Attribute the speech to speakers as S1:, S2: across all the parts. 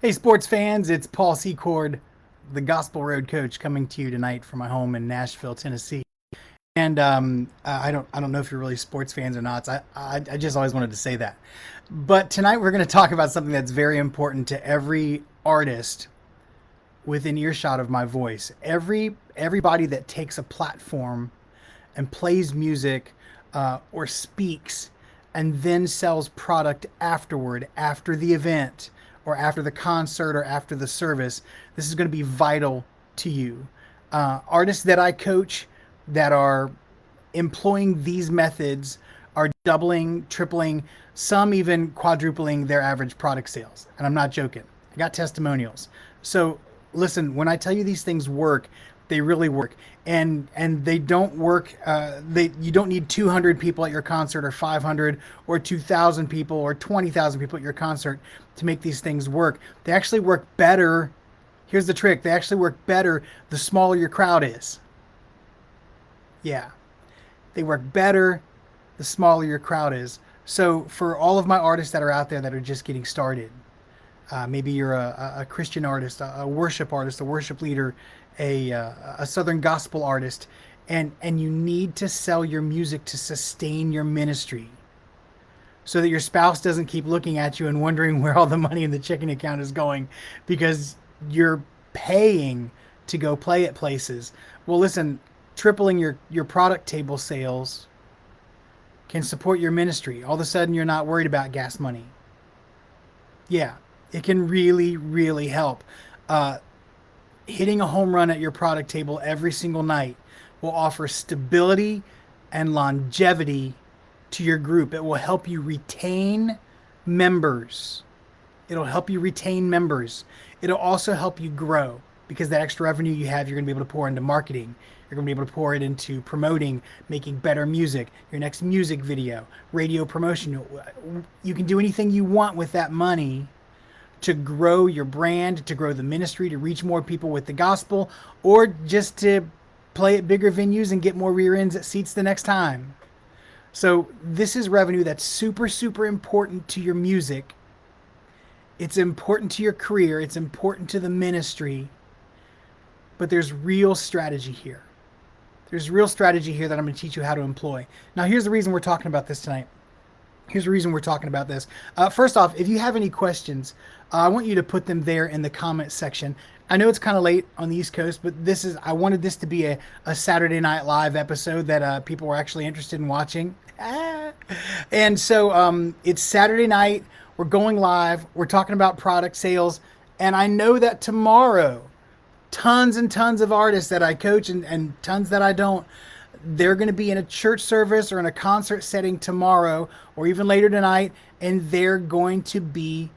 S1: Hey, sports fans, it's Paul Secord, the Gospel Road Coach, coming to you tonight from my home in Nashville, Tennessee. And I don't know if you're really sports fans or not. So I just always wanted to say that. But tonight we're going to talk about something that's very important to every artist within earshot of my voice. Everybody that takes a platform and plays music or speaks and then sells product afterward, after the event or after the concert or after the service. This is going to be vital to you. Artists that I coach that are employing these methods are doubling, tripling, some even quadrupling their average product sales. And I'm not joking. I got testimonials. So listen, when I tell you these things work, they really work. And they don't work. You don't need 200 people at your concert or 500 or 2,000 people or 20,000 people at your concert to make these things work. They actually work better. Here's the trick. They actually work better the smaller your crowd is. Yeah, they work better the smaller your crowd is. So for all of my artists that are out there that are just getting started, maybe you're a Christian artist, a worship artist, a worship leader, a Southern gospel artist, and you need to sell your music to sustain your ministry so that your spouse doesn't keep looking at you and wondering where all the money in the checking account is going because you're paying to go play at places. Well, listen, tripling your product table sales can support your ministry. All of a sudden, you're not worried about gas money. Yeah, it can really, really help. Hitting a home run at your product table every single night will offer stability and longevity to your group. It will help you retain members. It'll help you retain members. It'll also help you grow because that extra revenue you have, you're going to be able to pour into marketing. You're going to be able to pour it into promoting, making better music, your next music video, radio promotion. You can do anything you want with that money to grow your brand, to grow the ministry, to reach more people with the gospel, or just to play at bigger venues and get more rear ends at seats the next time. So this is revenue that's super, super important to your music. It's important to your career. It's important to the ministry. But there's real strategy here. There's real strategy here that I'm going to teach you how to employ. Now, here's the reason we're talking about this tonight. Here's the reason we're talking about this. First off, if you have any questions, I want you to put them there in the comment section. I know it's kind of late on the East Coast, but I wanted this to be a Saturday Night Live episode that people were actually interested in watching. And so it's Saturday night. We're going live. We're talking about product sales. And I know that tomorrow, tons and tons of artists that I coach and tons that I don't, they're going to be in a church service or in a concert setting tomorrow or even later tonight, and they're going to be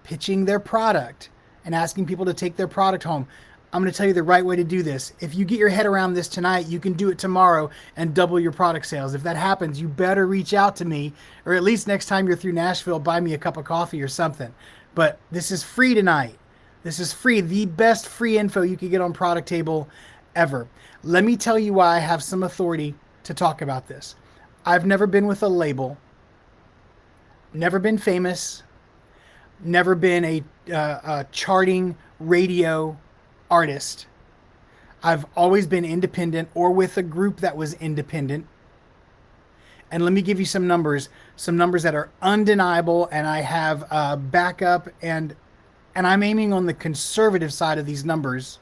S1: pitching their product and asking people to take their product home. I'm going to tell you the right way to do this. If you get your head around this tonight, you can do it tomorrow and double your product sales. If that happens, you better reach out to me, or at least next time you're through Nashville, buy me a cup of coffee or something. But this is free tonight. This is free, the best free info you could get on Product Table ever. Let me tell you why I have some authority to talk about this. I've never been with a label, never been famous, never been a charting radio artist. I've always been independent or with a group that was independent. And let me give you some numbers that are undeniable, and I have backup, and I'm aiming on the conservative side of these numbers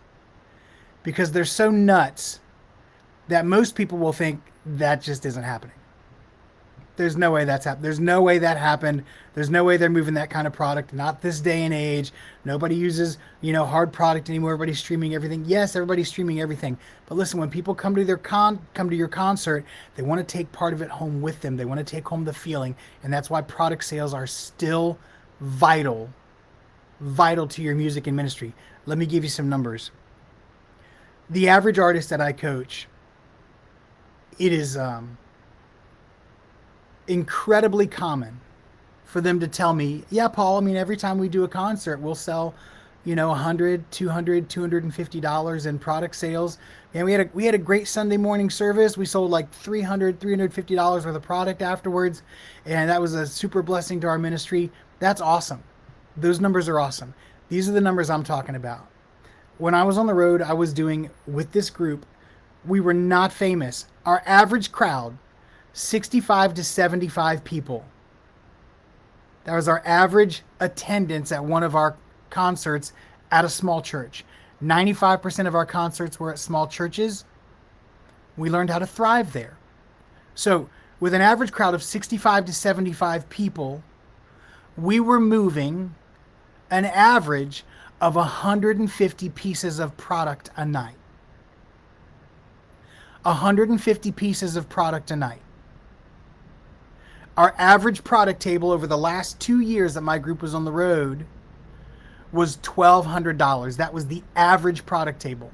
S1: because they're so nuts that most people will think that just isn't happening. There's no way that's happened. There's no way that happened. There's no way they're moving that kind of product. Not this day and age. Nobody uses, hard product anymore. Everybody's streaming everything. Yes, everybody's streaming everything. But listen, when people come to your concert, they want to take part of it home with them. They want to take home the feeling. And that's why product sales are still vital to your music and ministry. Let me give you some numbers. The average artist that I coach, it is incredibly common for them to tell me, yeah, Paul, every time we do a concert, we'll sell, $100, $200, $250 in product sales. And we had a great Sunday morning service. We sold like $300, $350 worth of product afterwards. And that was a super blessing to our ministry. That's awesome. Those numbers are awesome. These are the numbers I'm talking about. When I was on the road, I was doing with this group, we were not famous. Our average crowd, 65 to 75 people. That was our average attendance at one of our concerts at a small church. 95% of our concerts were at small churches. We learned how to thrive there. So, with an average crowd of 65 to 75 people, we were moving an average of 150 pieces of product a night. 150 pieces of product a night. Our average product table over the last 2 years that my group was on the road was $1,200. That was the average product table.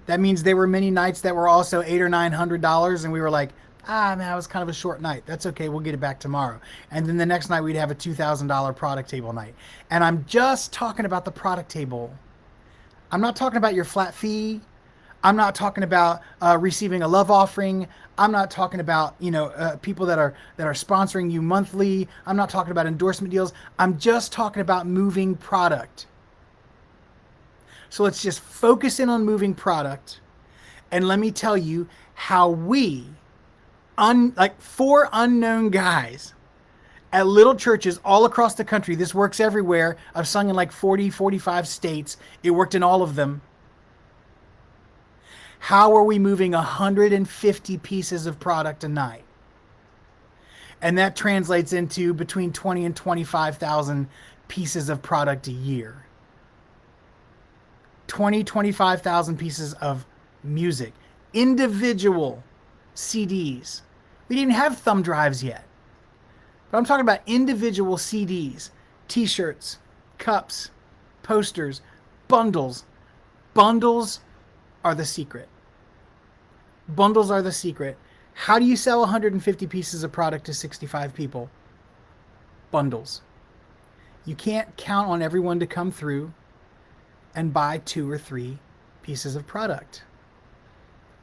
S1: That means there were many nights that were also $800 or $900, and we were like, man, it was kind of a short night. That's okay, we'll get it back tomorrow. And then the next night we'd have a $2,000 product table night. And I'm just talking about the product table. I'm not talking about your flat fee. I'm not talking about receiving a love offering. I'm not talking about people that are sponsoring you monthly. I'm not talking about endorsement deals. I'm just talking about moving product. So let's just focus in on moving product, and let me tell you how we, like 4 unknown guys at little churches all across the country. This works everywhere. I've sung in like 40, 45 states. It worked in all of them. How are we moving 150 pieces of product a night? And that translates into between 20 and 25,000 pieces of product a year. 25,000 pieces of music. Individual CDs. We didn't have thumb drives yet. But I'm talking about individual CDs, t-shirts, cups, posters, bundles. Bundles are the secret. Bundles are the secret. How do you sell 150 pieces of product to 65 people? Bundles. You can't count on everyone to come through and buy 2 or 3 pieces of product.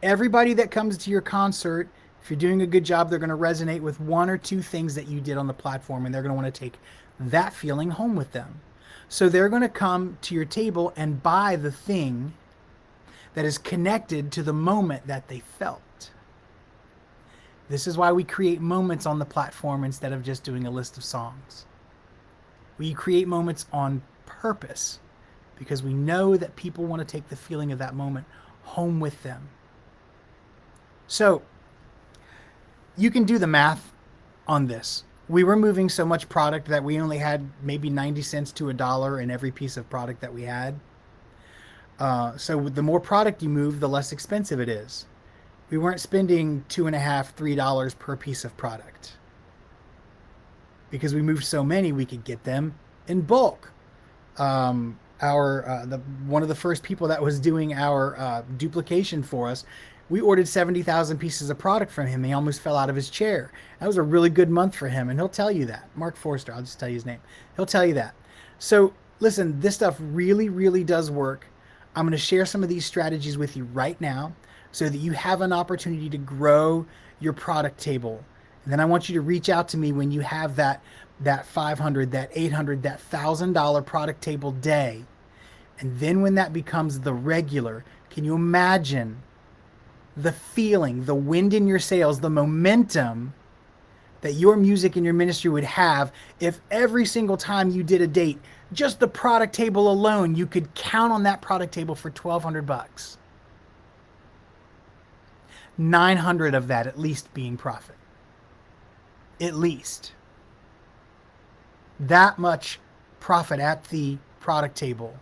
S1: Everybody that comes to your concert, if you're doing a good job, they're going to resonate with 1 or 2 things that you did on the platform, and they're going to want to take that feeling home with them. So they're going to come to your table and buy the thing that is connected to the moment that they felt. This is why we create moments on the platform instead of just doing a list of songs. We create moments on purpose because we know that people want to take the feeling of that moment home with them. So you can do the math on this. We were moving so much product that we only had maybe 90 cents to $1 in every piece of product that we had. So the more product you move, the less expensive it is. We weren't spending $2.50, $3 per piece of product. Because we moved so many, we could get them in bulk. One of the first people that was doing our duplication for us, we ordered 70,000 pieces of product from him. He almost fell out of his chair. That was a really good month for him, and he'll tell you that. Mark Forster, I'll just tell you his name. He'll tell you that. So listen, this stuff really, really does work. I'm going to share some of these strategies with you right now so that you have an opportunity to grow your product table. And then I want you to reach out to me when you have that $500, that $800, that $1,000 product table day. And then when that becomes the regular, can you imagine the feeling, the wind in your sails, the momentum that your music and your ministry would have if every single time you did a date, just the product table alone, you could count on that product table for $1,200. 900 of that at least being profit. At least. That much profit at the product table.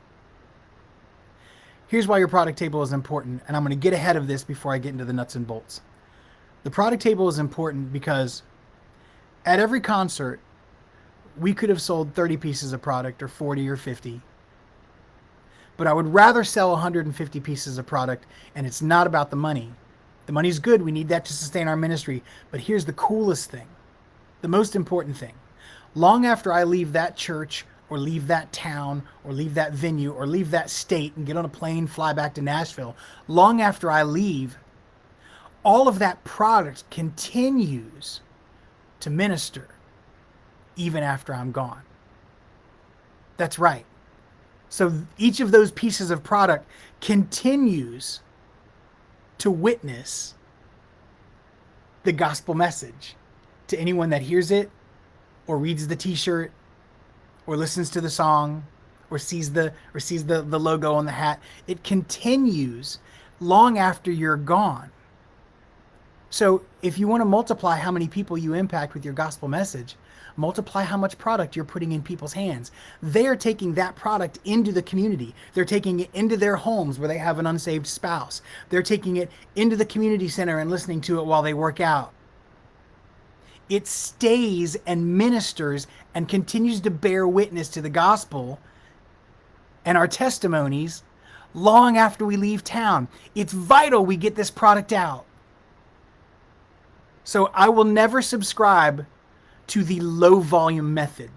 S1: Here's why your product table is important, and I'm going to get ahead of this before I get into the nuts and bolts. The product table is important because at every concert, we could have sold 30 pieces of product or 40 or 50. But I would rather sell 150 pieces of product, and it's not about the money. The money's good. We need that to sustain our ministry. But here's the coolest thing, the most important thing. Long after I leave that church or leave that town or leave that venue or leave that state and get on a plane, fly back to Nashville, long after I leave, all of that product continues to minister even after I'm gone. That's right. So each of those pieces of product continues to witness the gospel message to anyone that hears it or reads the t-shirt or listens to the song or sees the logo on the hat. It continues long after you're gone. So if you want to multiply how many people you impact with your gospel message, multiply how much product you're putting in people's hands. They are taking that product into the community. They're taking it into their homes where they have an unsaved spouse. They're taking it into the community center and listening to it while they work out. It stays and ministers and continues to bear witness to the gospel and our testimonies long after we leave town. It's vital we get this product out. So I will never subscribe to the low volume method.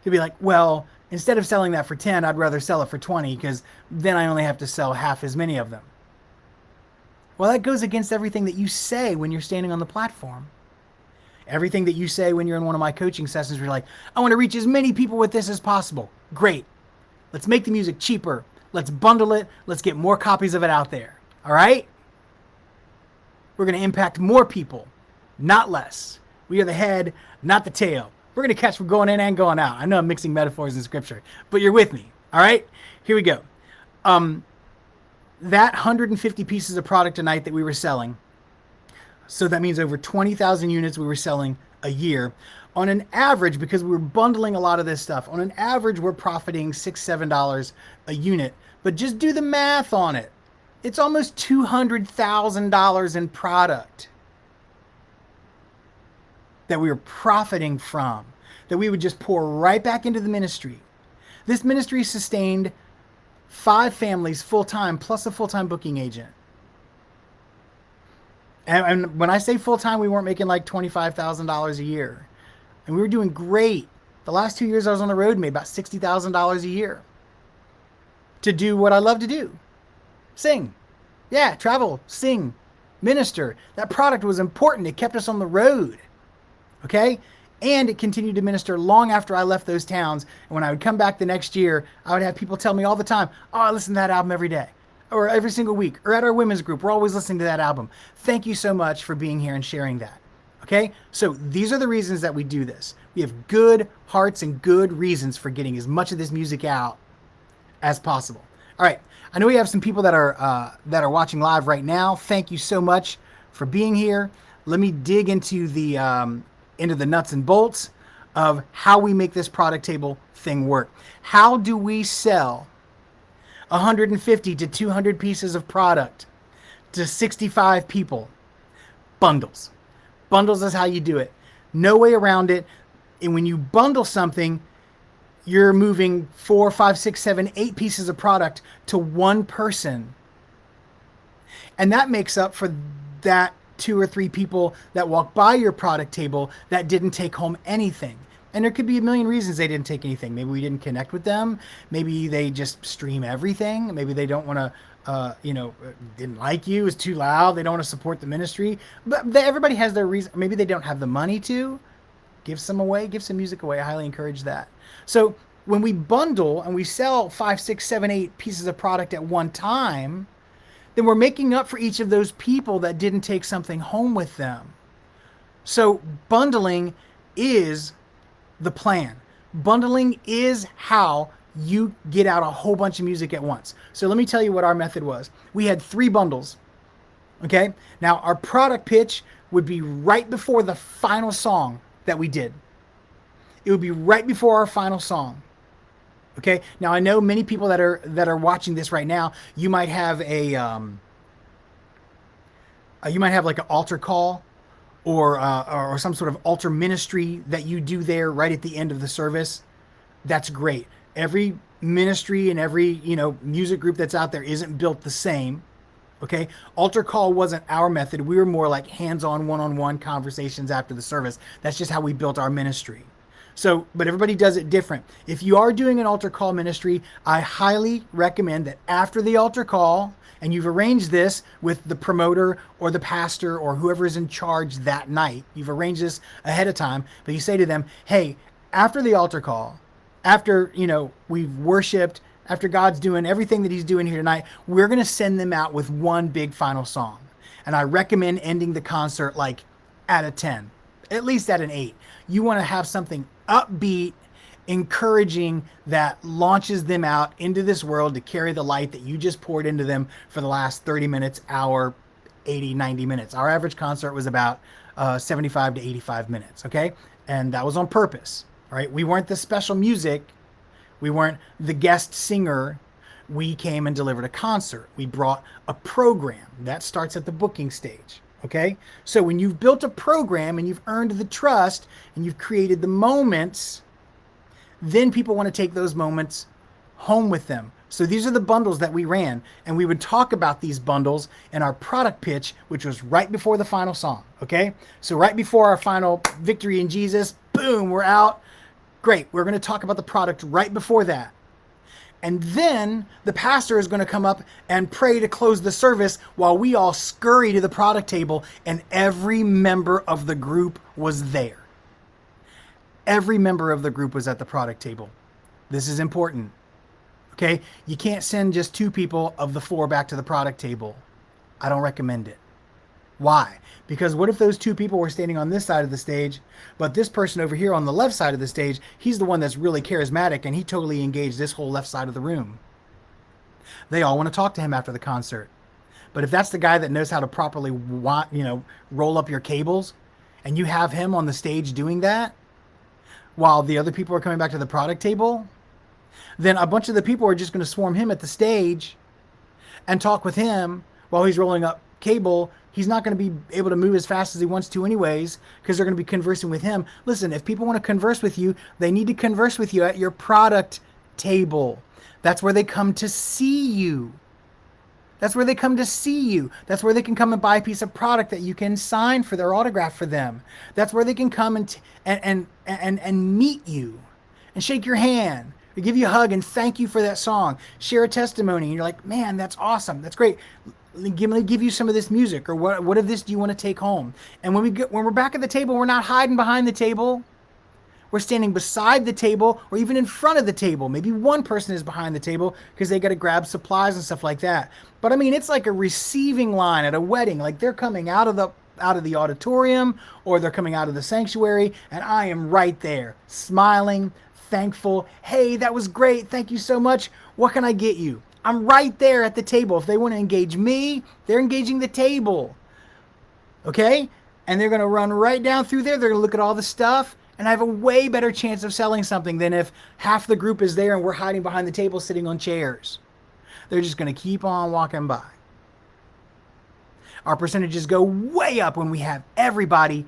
S1: You'll be like, well, instead of selling that for 10, I'd rather sell it for 20 because then I only have to sell half as many of them. Well, that goes against everything that you say when you're standing on the platform. Everything that you say when you're in one of my coaching sessions, you're like, I want to reach as many people with this as possible. Great. Let's make the music cheaper. Let's bundle it. Let's get more copies of it out there. All right? We're going to impact more people, not less. We are the head, not the tail. We're going to catch from going in and going out. I know I'm mixing metaphors in scripture, but you're with me. All right? Here we go. That 150 pieces of product a night that we were selling, so that means over 20,000 units we were selling a year. On an average, because we were bundling a lot of this stuff, on an average we're profiting $6, $7 a unit. But just do the math on it. It's almost $200,000 in product that we were profiting from, that we would just pour right back into the ministry. This ministry sustained 5 families full-time plus a full-time booking agent. And when I say full-time, we weren't making like $25,000 a year. And we were doing great. The last 2 years I was on the road made about $60,000 a year to do what I love to do. Sing. Yeah, travel, sing, minister. That product was important. It kept us on the road. Okay? And it continued to minister long after I left those towns. And when I would come back the next year, I would have people tell me all the time, oh, I listen to that album every day. Or every single week, or at our women's group, we're always listening to that album. Thank you so much for being here and sharing that. Okay? So these are the reasons that we do this. We have good hearts and good reasons for getting as much of this music out as possible. All right. I know we have some people that are watching live right now. Thank you so much for being here. Let me dig into the nuts and bolts of how we make this product table thing work. How do we sell 150 to 200 pieces of product to 65 people? Bundles. Bundles is how you do it. No way around it. And when you bundle something, you're moving 4, 5, 6, 7, 8 pieces of product to one person. And that makes up for that 2 or 3 people that walk by your product table that didn't take home anything. And there could be a million reasons they didn't take anything. Maybe we didn't connect with them. Maybe they just stream everything. Maybe they don't want to, didn't like you. It's too loud. They don't want to support the ministry. But everybody has their reason. Maybe they don't have the money to. Give some away. Give some music away. I highly encourage that. So when we bundle and we sell 5, 6, 7, 8 pieces of product at one time, then we're making up for each of those people that didn't take something home with them. So bundling is the plan. Bundling is how you get out a whole bunch of music at once. So let me tell you what our method was. We had 3 bundles. Okay? Now our product pitch would be right before the final song that we did. It would be right before our final song. Okay? Now I know many people that are watching this right now, you might have like an altar call or some sort of altar ministry that you do there right at the end of the service. That's great. Every ministry and every, music group that's out there isn't built the same. Okay. Altar call wasn't our method. We were more like hands-on, one-on-one conversations after the service. That's just how we built our ministry. So, but everybody does it different. If you are doing an altar call ministry, I highly recommend that after the altar call, and you've arranged this with the promoter or the pastor or whoever is in charge that night, you've arranged this ahead of time, but you say to them, hey, after the altar call, after, we've worshiped after God's doing everything that he's doing here tonight, we're going to send them out with one big final song. And I recommend ending the concert like at a 10, at least at an 8. You want to have something upbeat, encouraging, that launches them out into this world to carry the light that you just poured into them for the last 30 minutes, hour, 80, 90 minutes. Our average concert was about 75 to 85 minutes, okay? And that was on purpose, all right? We weren't the special music. We weren't the guest singer. We came and delivered a concert. We brought a program. That starts at the booking stage, okay? So when you've built a program and you've earned the trust and you've created the moments, then people want to take those moments home with them. So these are the bundles that we ran, and we would talk about these bundles in our product pitch, which was right before the final song, okay? So right before our final Victory in Jesus, boom, we're out. Great, we're going to talk about the product right before that. And then the pastor is going to come up and pray to close the service while we all scurry to the product table, and every member of the group was there. Every member of the group was at the product table. This is important. Okay, you can't send just 2 people of the 4 back to the product table. I don't recommend it. Why? Because what if those 2 people were standing on this side of the stage, but this person over here on the left side of the stage, he's the one that's really charismatic and he totally engaged this whole left side of the room. They all want to talk to him after the concert. But if that's the guy that knows how to properly roll up your cables, and you have him on the stage doing that while the other people are coming back to the product table, then a bunch of the people are just going to swarm him at the stage and talk with him while he's rolling up cable. He's not going to be able to move as fast as he wants to anyways, because they're going to be conversing with him. Listen, if people want to converse with you, they need to converse with you at your product table. That's where they come to see you. That's where they come to see you. That's where they can come and buy a piece of product that you can sign for their autograph for them. That's where they can come and meet you and shake your hand, or give you a hug and thank you for that song, share a testimony, and you're like, man, that's awesome, that's great. Let me give you some of this music, or what of this do you want to take home? And when we're back at the table, we're not hiding behind the table. We're standing beside the table, or even in front of the table. Maybe one person is behind the table because they got to grab supplies and stuff like that. But I mean, it's like a receiving line at a wedding. Like they're coming out of the auditorium, or they're coming out of the sanctuary, and I am right there, smiling, thankful. Hey, that was great. Thank you so much. What can I get you? I'm right there at the table. If they want to engage me, they're engaging the table. Okay? And they're going to run right down through there. They're going to look at all the stuff, and I have a way better chance of selling something than if half the group is there and we're hiding behind the table sitting on chairs. They're just going to keep on walking by. Our percentages go way up when we have everybody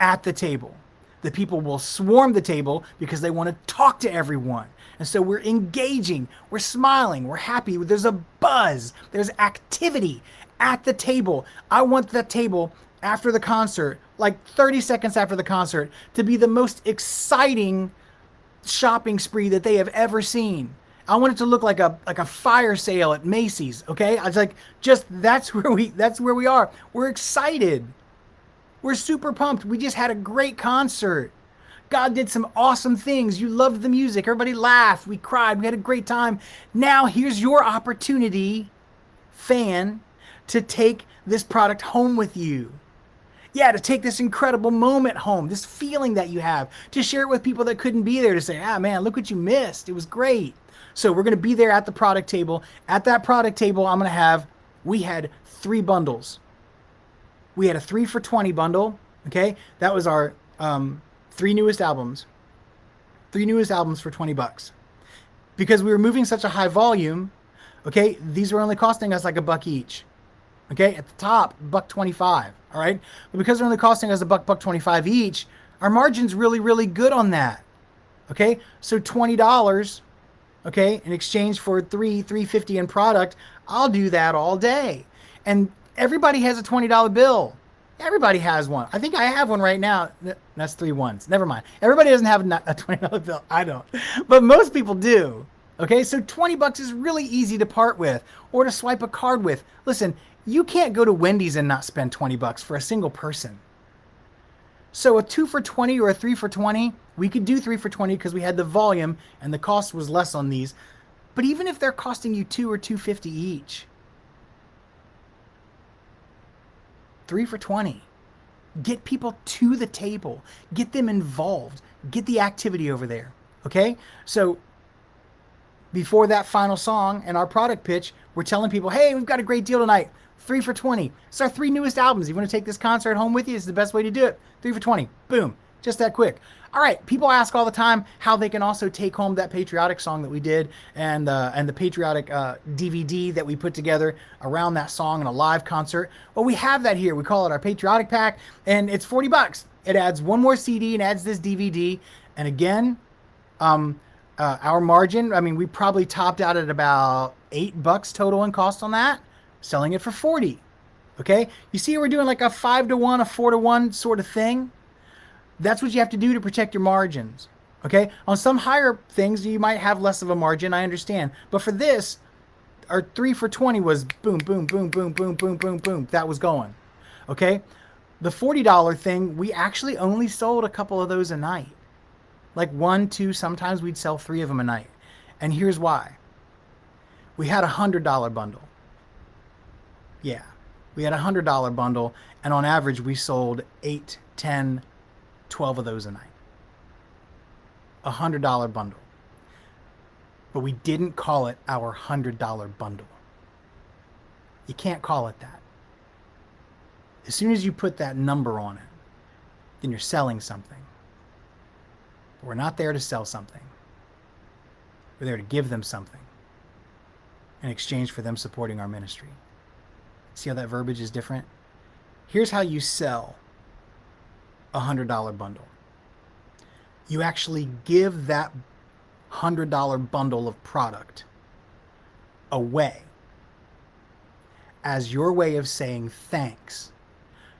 S1: at the table. The people will swarm the table because they want to talk to everyone. And so we're engaging, we're smiling, we're happy. There's a buzz, there's activity at the table. I want that table after the concert, like 30 seconds after the concert, to be the most exciting shopping spree that they have ever seen. I want it to look like a fire sale at Macy's, okay? I was like, that's where we are. We're excited. We're super pumped. We just had a great concert. God did some awesome things. You loved the music. Everybody laughed. We cried. We had a great time. Now here's your opportunity, fan, to take this product home with you. Yeah, to take this incredible moment home, this feeling that you have, to share it with people that couldn't be there, to say, man, look what you missed. It was great. So we're going to be there at the product table. At that product table, we had 3 bundles. We had a 3 for $20 bundle, okay? That was our 3 newest albums. 3 newest albums for $20. Because we were moving such a high volume, okay, these were only costing us like $1 each. Okay, at the top, $1.25, all right? But because they're only costing us $1.25 each, our margin's really, really good on that. Okay, so $20, okay, in exchange for $3.50 in product, I'll do that all day. And everybody has a $20 bill. Everybody has one. I think I have one right now. That's 3 ones. Never mind. Everybody doesn't have a $20 bill. I don't. But most people do. Okay, so $20 is really easy to part with or to swipe a card with. Listen, you can't go to Wendy's and not spend $20 for a single person. So a 2 for $20 or a 3 for $20, we could do 3 for $20 because we had the volume and the cost was less on these. But even if they're costing you $2 or $2.50 each, 3 for $20. Get people to the table. Get them involved. Get the activity over there. Okay? So before that final song and our product pitch, we're telling people, hey, we've got a great deal tonight. 3 for $20. It's our 3 newest albums. You want to take this concert home with you? It's the best way to do it. 3 for $20. Boom. Just that quick. All right. People ask all the time how they can also take home that patriotic song that we did and the patriotic DVD that we put together around that song in a live concert. Well, we have that here. We call it our patriotic pack, and it's $40. It adds one more CD and adds this DVD. And again, our margin, I mean, we probably topped out at about $8 total in cost on that, selling it for 40. Okay. You see, we're doing like a 5-to-1, a 4-to-1 sort of thing. That's what you have to do to protect your margins. Okay. On some higher things, you might have less of a margin. I understand. But for this, our 3 for $20 was boom, boom, boom, boom, boom, boom, boom, boom. That was going. Okay. The $40 thing, we actually only sold a couple of those a night. Like 1, 2, sometimes we'd sell 3 of them a night. And here's why. We had a $100 bundle. Yeah. We had a $100 bundle. And on average, we sold 8, 10, 12 of those a night. A $100 bundle. But we didn't call it our $100 bundle. You can't call it that. As soon as you put that number on it, then you're selling something. But we're not there to sell something. We're there to give them something in exchange for them supporting our ministry. See how that verbiage is different? Here's how you sell a $100 bundle. You actually give that $100 bundle of product away as your way of saying thanks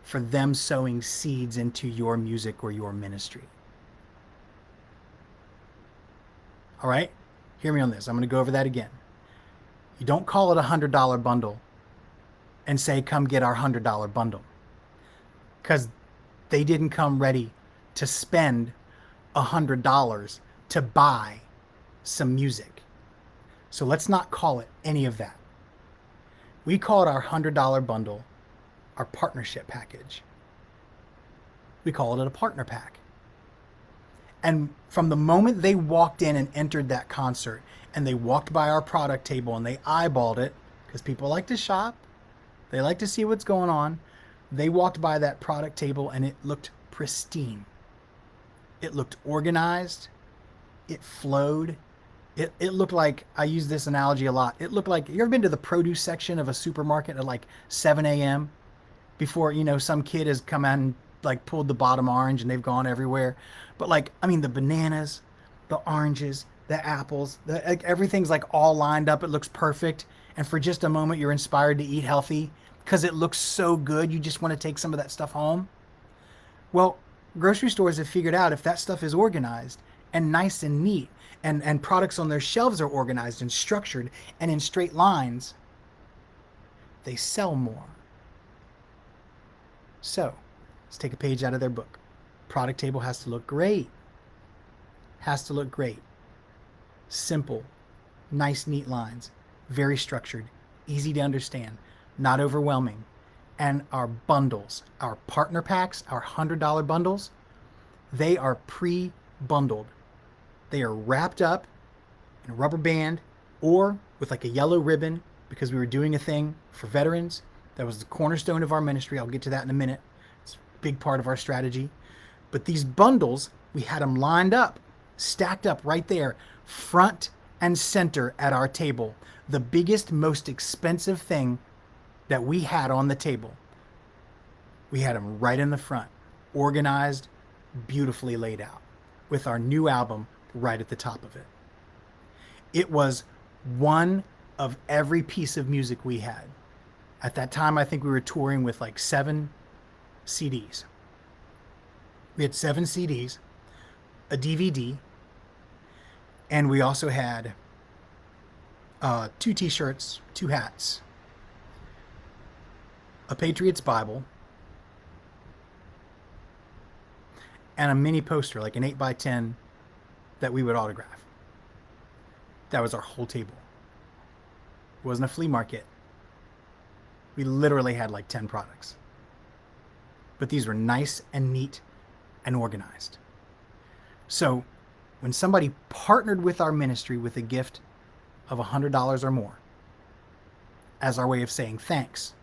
S1: for them sowing seeds into your music or your ministry. All right? Hear me on this. I'm going to go over that again. You don't call it a $100 bundle and say, come get our $100 bundle. Because they didn't come ready to spend $100 to buy some music. So let's not call it any of that. We call it our $100 bundle, our partnership package. We call it a partner pack. And from the moment they walked in and entered that concert and they walked by our product table and they eyeballed it, because people like to shop, they like to see what's going on. They walked by that product table and it looked pristine. It looked organized. It flowed. It looked like, I use this analogy a lot. It looked like, you ever been to the produce section of a supermarket at like 7 a.m. before, some kid has come out and like pulled the bottom orange and they've gone everywhere. But like, I mean, the bananas, the oranges, the apples, everything's like all lined up. It looks perfect. And for just a moment, you're inspired to eat healthy because it looks so good. You just want to take some of that stuff home. Well, grocery stores have figured out if that stuff is organized and nice and neat and products on their shelves are organized and structured and in straight lines, they sell more. So let's take a page out of their book. Product table has to look great. Has to look great. Simple, nice, neat lines, very structured, easy to understand, not overwhelming. And our bundles, our partner packs, our $100 bundles, they are pre-bundled. They are wrapped up in a rubber band or with like a yellow ribbon because we were doing a thing for veterans. That was the cornerstone of our ministry. I'll get to that in a minute. It's a big part of our strategy. But these bundles, we had them lined up, stacked up right there, front and center at our table. The biggest, most expensive thing that we had on the table. We had them right in the front, organized, beautifully laid out, with our new album right at the top of it. It was one of every piece of music we had. At that time, I think we were touring with like 7 CDs. We had 7 CDs, a DVD, and we also had 2 t-shirts, 2 hats, a Patriots Bible, and a mini poster, like an 8x10 that we would autograph. That was our whole table. It wasn't a flea market. We literally had like 10 products. But these were nice and neat and organized. So when somebody partnered with our ministry with a gift of $100 or more as our way of saying thanks,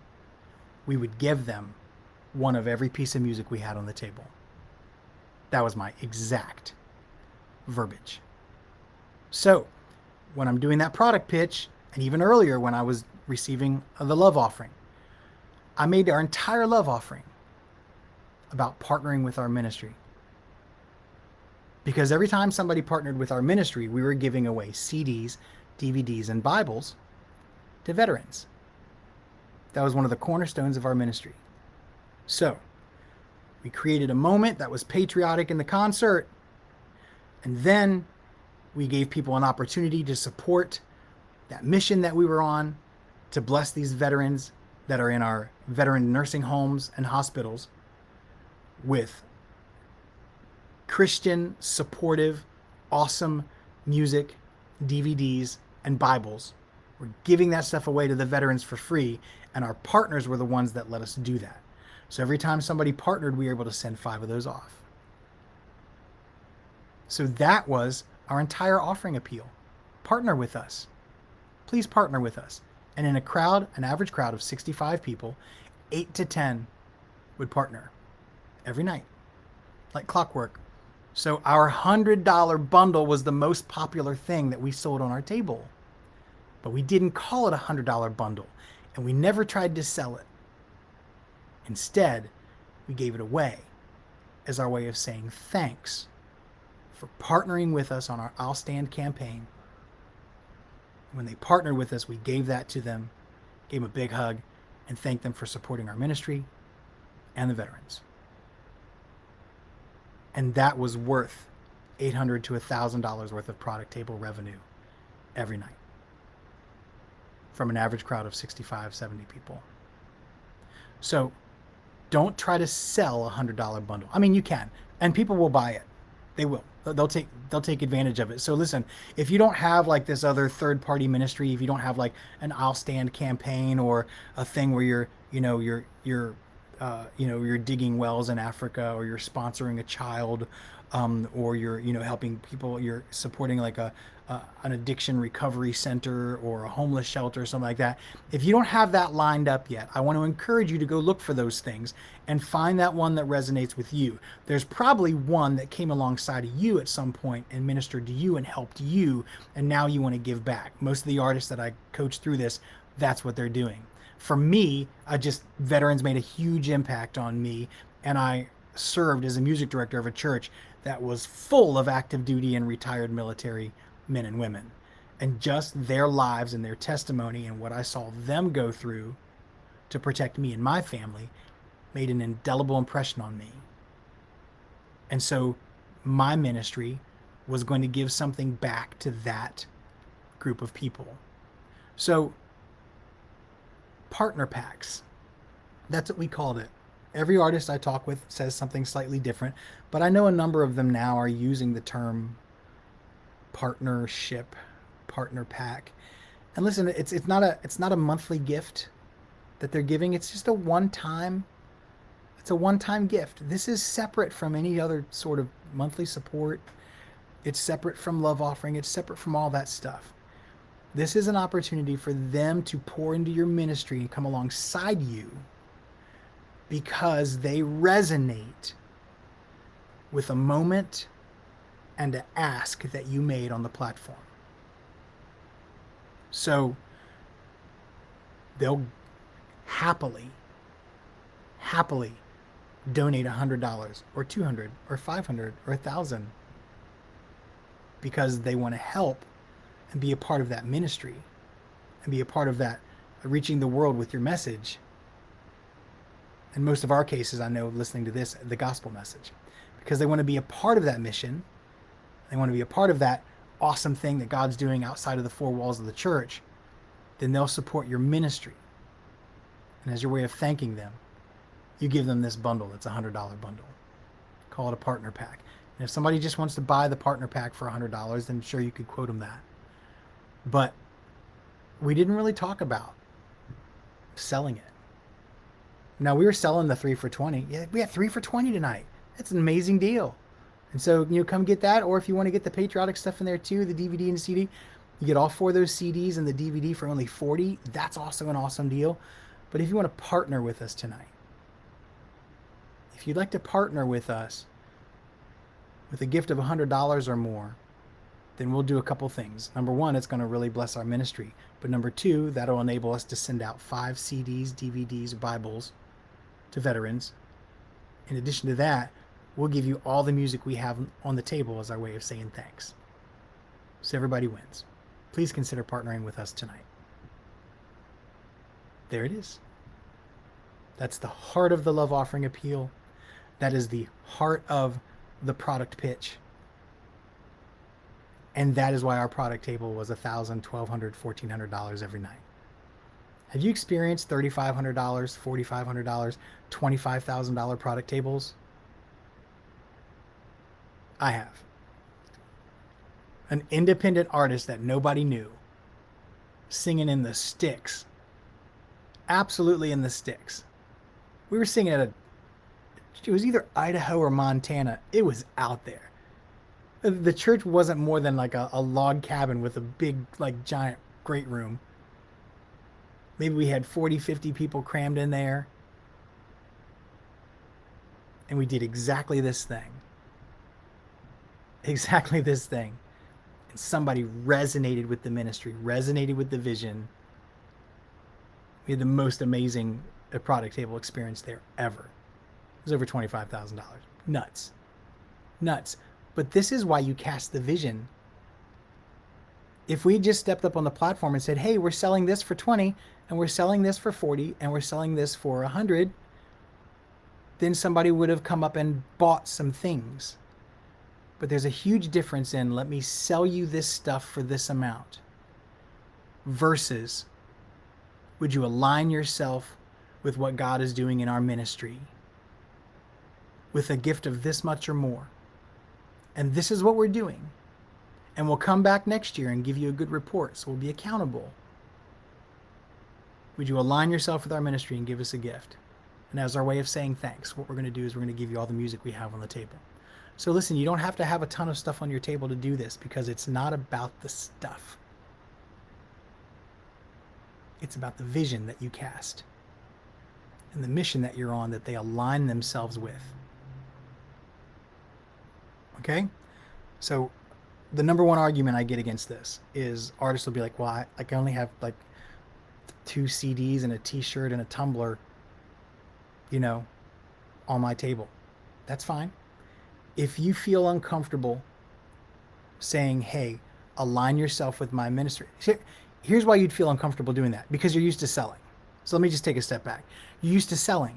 S1: we would give them one of every piece of music we had on the table. That was my exact verbiage. So when I'm doing that product pitch, and even earlier when I was receiving the love offering, I made our entire love offering about partnering with our ministry. Because every time somebody partnered with our ministry, we were giving away CDs, DVDs, and Bibles to veterans. That was one of the cornerstones of our ministry. So we created a moment that was patriotic in the concert, and then we gave people an opportunity to support that mission that we were on, to bless these veterans that are in our veteran nursing homes and hospitals with Christian, supportive, awesome music, DVDs, and Bibles. We're giving that stuff away to the veterans for free, and our partners were the ones that let us do that. So every time somebody partnered, we were able to send 5 of those off. So that was our entire offering appeal. Partner with us. Please partner with us. And in a crowd, an average crowd of 65 people, 8 to 10 would partner every night, like clockwork. So our $100 bundle was the most popular thing that we sold on our table. But we didn't call it a $100 bundle, and we never tried to sell it. Instead, we gave it away as our way of saying thanks for partnering with us on our I'll Stand campaign. When they partnered with us, we gave that to them, gave them a big hug, and thanked them for supporting our ministry and the veterans. And that was worth $800 to $1,000 worth of product table revenue every night from an average crowd of 65, 70 people. So don't try to sell a $100 bundle. I mean, you can, and people will buy it. They will. They'll take advantage of it. So listen, if you don't have like this other third-party ministry, if you don't have like an I'll Stand campaign or a thing where you're digging wells in Africa, or you're sponsoring a child, or you're helping people, you're supporting like an addiction recovery center or a homeless shelter or something like that. If you don't have that lined up yet, I want to encourage you to go look for those things and find that one that resonates with you. There's probably one that came alongside of you at some point and ministered to you and helped you, and now you want to give back. Most of the artists that I coach through this, that's what they're doing. For me, veterans made a huge impact on me, and I served as a music director of a church that was full of active duty and retired military men and women. And just their lives and their testimony and what I saw them go through to protect me and my family made an indelible impression on me. And so my ministry was going to give something back to that group of people. So partner packs, that's what we called it. Every artist I talk with says something slightly different, but I know a number of them now are using the term partnership, partner pack. And listen, it's not a monthly gift that they're giving. It's just a one-time gift. This is separate from any other sort of monthly support. It's separate from love offering. It's separate from all that stuff. This is an opportunity for them to pour into your ministry and come alongside you because they resonate with a moment and an ask that you made on the platform. So they'll happily donate $100 or $200 or $500 or $1,000 because they want to help and be a part of that ministry and be a part of that reaching the world with your message. In most of our cases, I know, listening to this, the gospel message, because they want to be a part of that mission. They want to be a part of that awesome thing that God's doing outside of the 4 walls of the church. Then they'll support your ministry. And as your way of thanking them, you give them this bundle. It's a $100 bundle. Call it a partner pack. And if somebody just wants to buy the partner pack for $100, then sure, you could quote them that. But we didn't really talk about selling it. Now, we were selling the 3 for 20. Yeah, we had 3 for 20 tonight. That's an amazing deal. And so, come get that. Or if you want to get the patriotic stuff in there too, the DVD and the CD, you get all 4 of those CDs and the DVD for only $40. That's also an awesome deal. But if you want to partner with us tonight, if you'd like to partner with us with a gift of $100 or more, then we'll do a couple things. Number one, it's going to really bless our ministry. But number two, that'll enable us to send out 5 CDs, DVDs, Bibles to veterans. In addition to that, we'll give you all the music we have on the table as our way of saying thanks. So everybody wins. Please consider partnering with us tonight. There it is. That's the heart of the love offering appeal. That is the heart of the product pitch. And that is why our product table was $1,000, $1,200, $1,400 every night. Have you experienced $3,500, $4,500, $25,000 product tables? I have. An independent artist that nobody knew, singing in the sticks. Absolutely in the sticks. We were singing at it was either Idaho or Montana. It was out there. The church wasn't more than like a log cabin with a big, like, giant great room. Maybe we had 40, 50 people crammed in there. And we did exactly this thing. Exactly this thing. And somebody resonated with the ministry, resonated with the vision. We had the most amazing product table experience there ever. It was over $25,000. Nuts. Nuts. But this is why you cast the vision. If we just stepped up on the platform and said, hey, we're selling this for 20, and we're selling this for 40, and we're selling this for 100, then somebody would have come up and bought some things. But there's a huge difference in, let me sell you this stuff for this amount, versus, would you align yourself with what God is doing in our ministry with a gift of this much or more? And this is what we're doing. And we'll come back next year and give you a good report, so we'll be accountable. Would you align yourself with our ministry and give us a gift? And as our way of saying thanks, what we're going to do is we're going to give you all the music we have on the table. So listen, you don't have to have a ton of stuff on your table to do this, because it's not about the stuff. It's about the vision that you cast and the mission that you're on, that they align themselves with. Okay? So the number one argument I get against this is artists will be like, well, I can only have like 2 CDs and a t-shirt and a tumbler, on my table. That's fine. If you feel uncomfortable saying, hey, align yourself with my ministry. Here's why you'd feel uncomfortable doing that, because you're used to selling. So let me just take a step back. You're used to selling.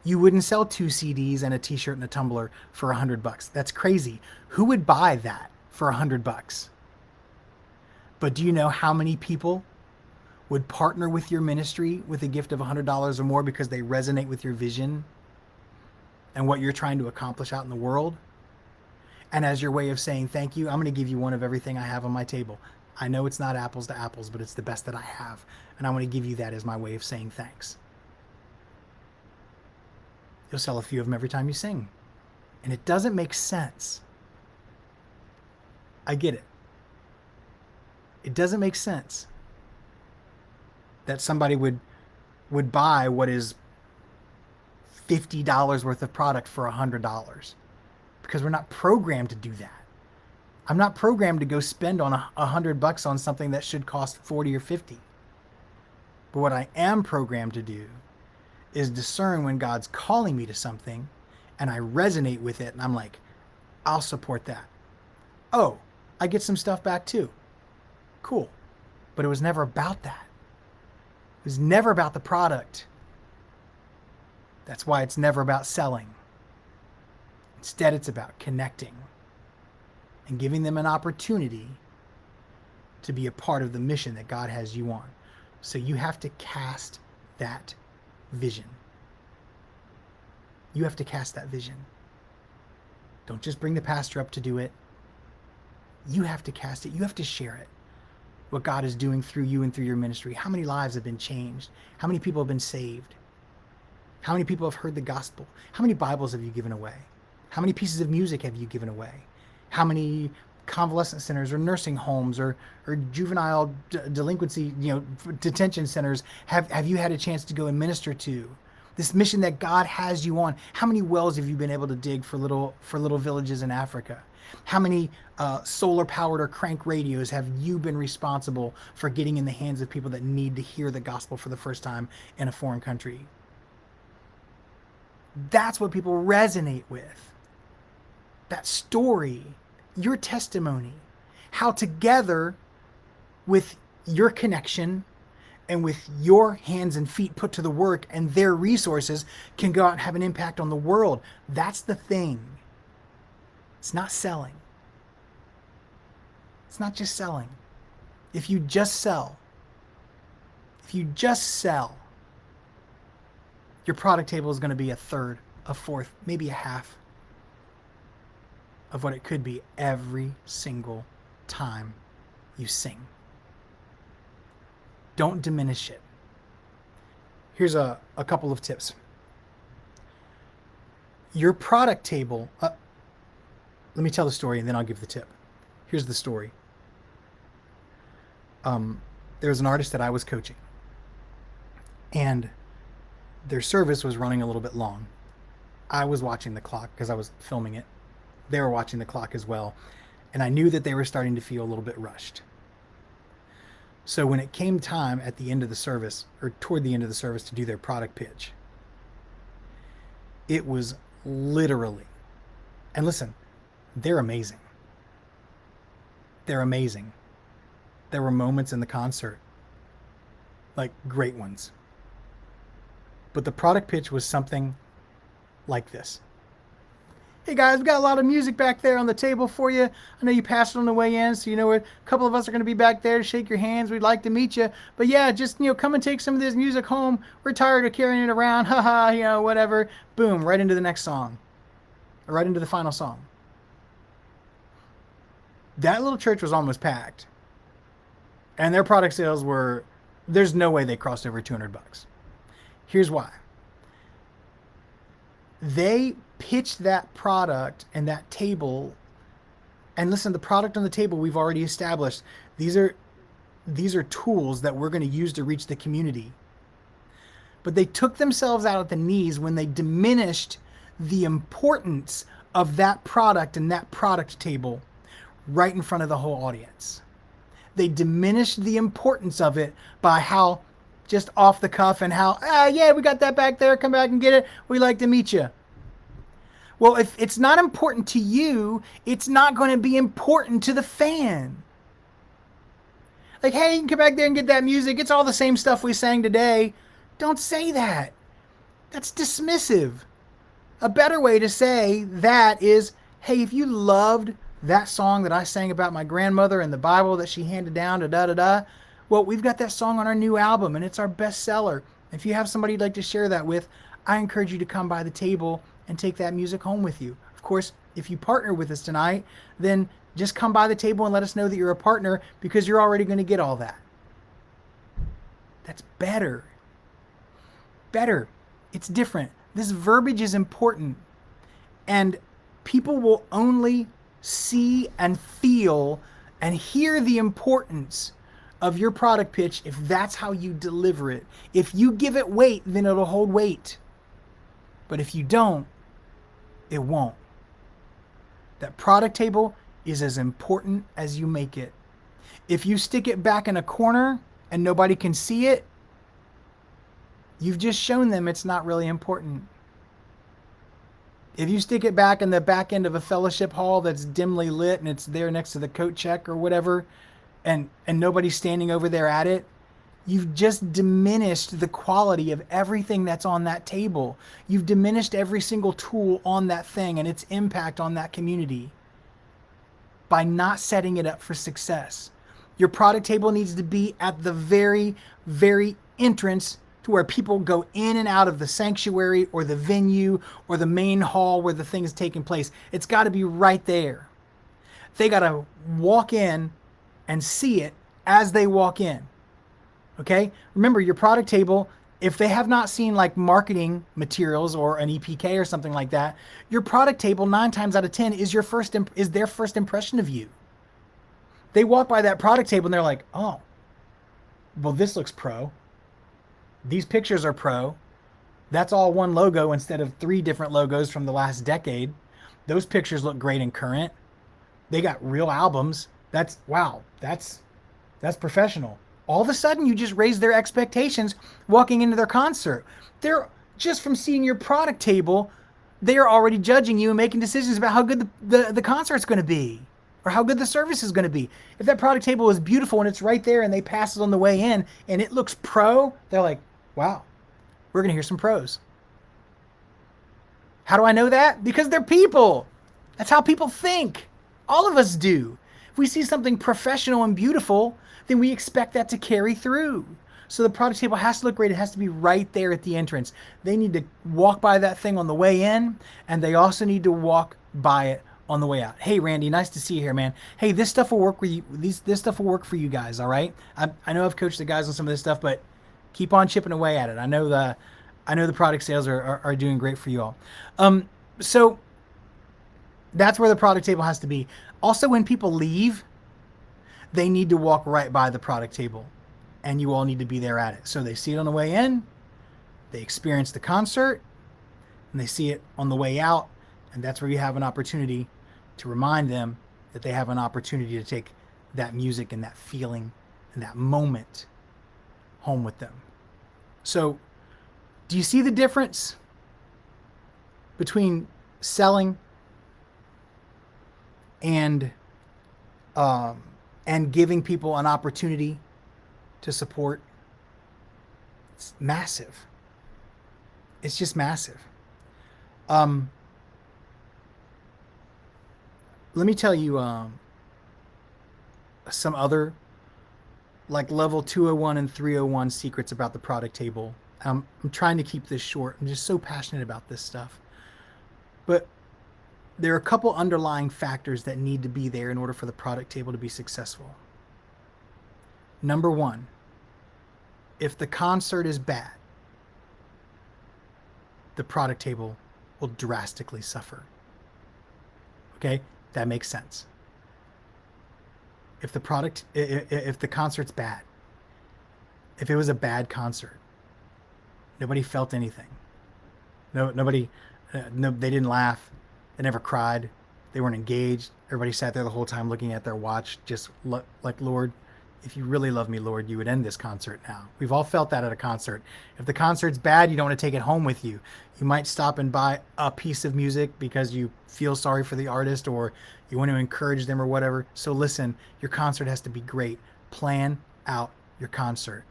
S1: You wouldn't sell 2 CDs and a t-shirt and a tumbler for $100. That's crazy. Who would buy that for $100? But do you know how many people would partner with your ministry with a gift of $100 or more because they resonate with your vision and what you're trying to accomplish out in the world? And as your way of saying thank you, I'm going to give you one of everything I have on my table. I know it's not apples to apples, but it's the best that I have. And I want to give you that as my way of saying thanks. You'll sell a few of them every time you sing. And it doesn't make sense. I get it. It doesn't make sense that somebody would buy what is $50 worth of product for $100, because we're not programmed to do that. I'm not programmed to go spend on $100 on something that should cost 40 or 50. But what I am programmed to do is discern when God's calling me to something and I resonate with it and I'm like, I'll support that. Oh, I get some stuff back too. Cool. But it was never about that. It was never about the product. That's why it's never about selling. Instead, it's about connecting and giving them an opportunity to be a part of the mission that God has you on. So you have to cast that vision. You have to cast that vision. Don't just bring the pastor up to do it. You have to cast it. You have to share it. what God is doing through you and through your ministry. How many lives have been changed? How many people have been saved? How many people have heard the gospel? How many Bibles have you given away? How many pieces of music have you given away? How many convalescent centers or nursing homes or juvenile delinquency, detention centers have you had a chance to go and minister to? This mission that God has you on. How many wells have you been able to dig for little villages in Africa? How many solar powered or crank radios have you been responsible for getting in the hands of people that need to hear the gospel for the first time in a foreign country? That's what people resonate with. That story, your testimony, how together with your connection and with your hands and feet put to the work and their resources can go out and have an impact on the world. That's the thing. It's not selling. It's not just selling. If you just sell, your product table is going to be a third, a fourth, maybe a half of what it could be every single time you sing. Don't diminish it. Here's a couple of tips. Your product table, let me tell the story and then I'll give the tip. Here's the story. There was an artist that I was coaching, and their service was running a little bit long. I was watching the clock because I was filming it. They were watching the clock as well, and I knew that they were starting to feel a little bit rushed. So when it came time at the end of the service, or toward the end of the service, to do their product pitch, it was literally, and listen, they're amazing. They're amazing. There were moments in the concert, like great ones. But the product pitch was something like this. Hey guys, we got a lot of music back there on the table for you. I know you passed it on the way in, so a couple of us are going to be back there to shake your hands. We'd like to meet you. But yeah, just, come and take some of this music home. We're tired of carrying it around. Haha, whatever. Boom, right into the next song. Or right into the final song. That little church was almost packed. And their product sales were, there's no way they crossed over $200. Here's why. They pitched that product and that table, and listen, the product on the table we've already established. These are tools that we're going to use to reach the community. But they took themselves out at the knees when they diminished the importance of that product and that product table right in front of the whole audience. They diminished the importance of it by how just off the cuff and how, yeah, we got that back there. Come back and get it. We'd like to meet you. Well, if it's not important to you, it's not going to be important to the fan. Like, hey, you can come back there and get that music. It's all the same stuff we sang today. Don't say that. That's dismissive. A better way to say that is, hey, if you loved that song that I sang about my grandmother and the Bible that she handed down, well, we've got that song on our new album and it's our bestseller. If you have somebody you'd like to share that with, I encourage you to come by the table and take that music home with you. Of course, if you partner with us tonight, then just come by the table and let us know that you're a partner, because you're already going to get all that. That's better. Better. It's different. This verbiage is important. And people will only see and feel and hear the importance of your product pitch if that's how you deliver it. If you give it weight, then it'll hold weight. But if you don't, it won't. That product table is as important as you make it. If you stick it back in a corner and nobody can see it, you've just shown them it's not really important. If you stick it back in the back end of a fellowship hall that's dimly lit and it's there next to the coat check or whatever, and nobody's standing over there at it, you've just diminished the quality of everything that's on that table. You've diminished every single tool on that thing and its impact on that community by not setting it up for success. Your product table needs to be at the very, very entrance to where people go in and out of the sanctuary or the venue or the main hall where the thing is taking place. It's got to be right there. They got to walk in and see it as they walk in. Okay? Remember, your product table, if they have not seen like marketing materials or an EPK or something like that, your product table 9 times out of 10 is is their first impression of you. They walk by that product table and they're like, "Oh, well this looks pro. These pictures are pro. That's all one logo instead of 3 different logos from the last decade. Those pictures look great and current. They got real albums. That's wow. That's professional." All of a sudden, you just raise their expectations walking into their concert. They're just from seeing your product table, they are already judging you and making decisions about how good the concert's going to be or how good the service is going to be. If that product table is beautiful and it's right there and they pass it on the way in and it looks pro, they're like, wow, we're going to hear some pros. How do I know that? Because they're people. That's how people think. All of us do. If we see something professional and beautiful, then we expect that to carry through. So the product table has to look great. It has to be right there at the entrance. They need to walk by that thing on the way in, and they also need to walk by it on the way out. Hey, Randy, nice to see you here, man. Hey, this stuff will work with you. This stuff will work for you guys, all right? I know I've coached the guys on some of this stuff, but keep on chipping away at it. I know the product sales are doing great for you all. So that's where the product table has to be. Also, when people leave, they need to walk right by the product table, and you all need to be there at it. So they see it on the way in, they experience the concert, and they see it on the way out, and that's where you have an opportunity to remind them that they have an opportunity to take that music and that feeling and that moment home with them. So do you see the difference between selling and giving people an opportunity to support? It's massive. It's just massive. Let me tell you some other like level 201 and 301 secrets about the product table. I'm trying to keep this short. I'm just so passionate about this stuff. But there are a couple underlying factors that need to be there in order for the product table to be successful. Number one, if the concert is bad, the product table will drastically suffer. Okay, that makes sense. If the concert's bad, if it was a bad concert, nobody felt anything. Nobody, they didn't laugh. They never cried. They weren't engaged. Everybody sat there the whole time looking at their watch, just like, Lord, if you really love me, Lord, you would end this concert now. We've all felt that at a concert. If the concert's bad, you don't want to take it home with you. You might stop and buy a piece of music because you feel sorry for the artist or you want to encourage them or whatever. So listen, your concert has to be great. Plan out your concert.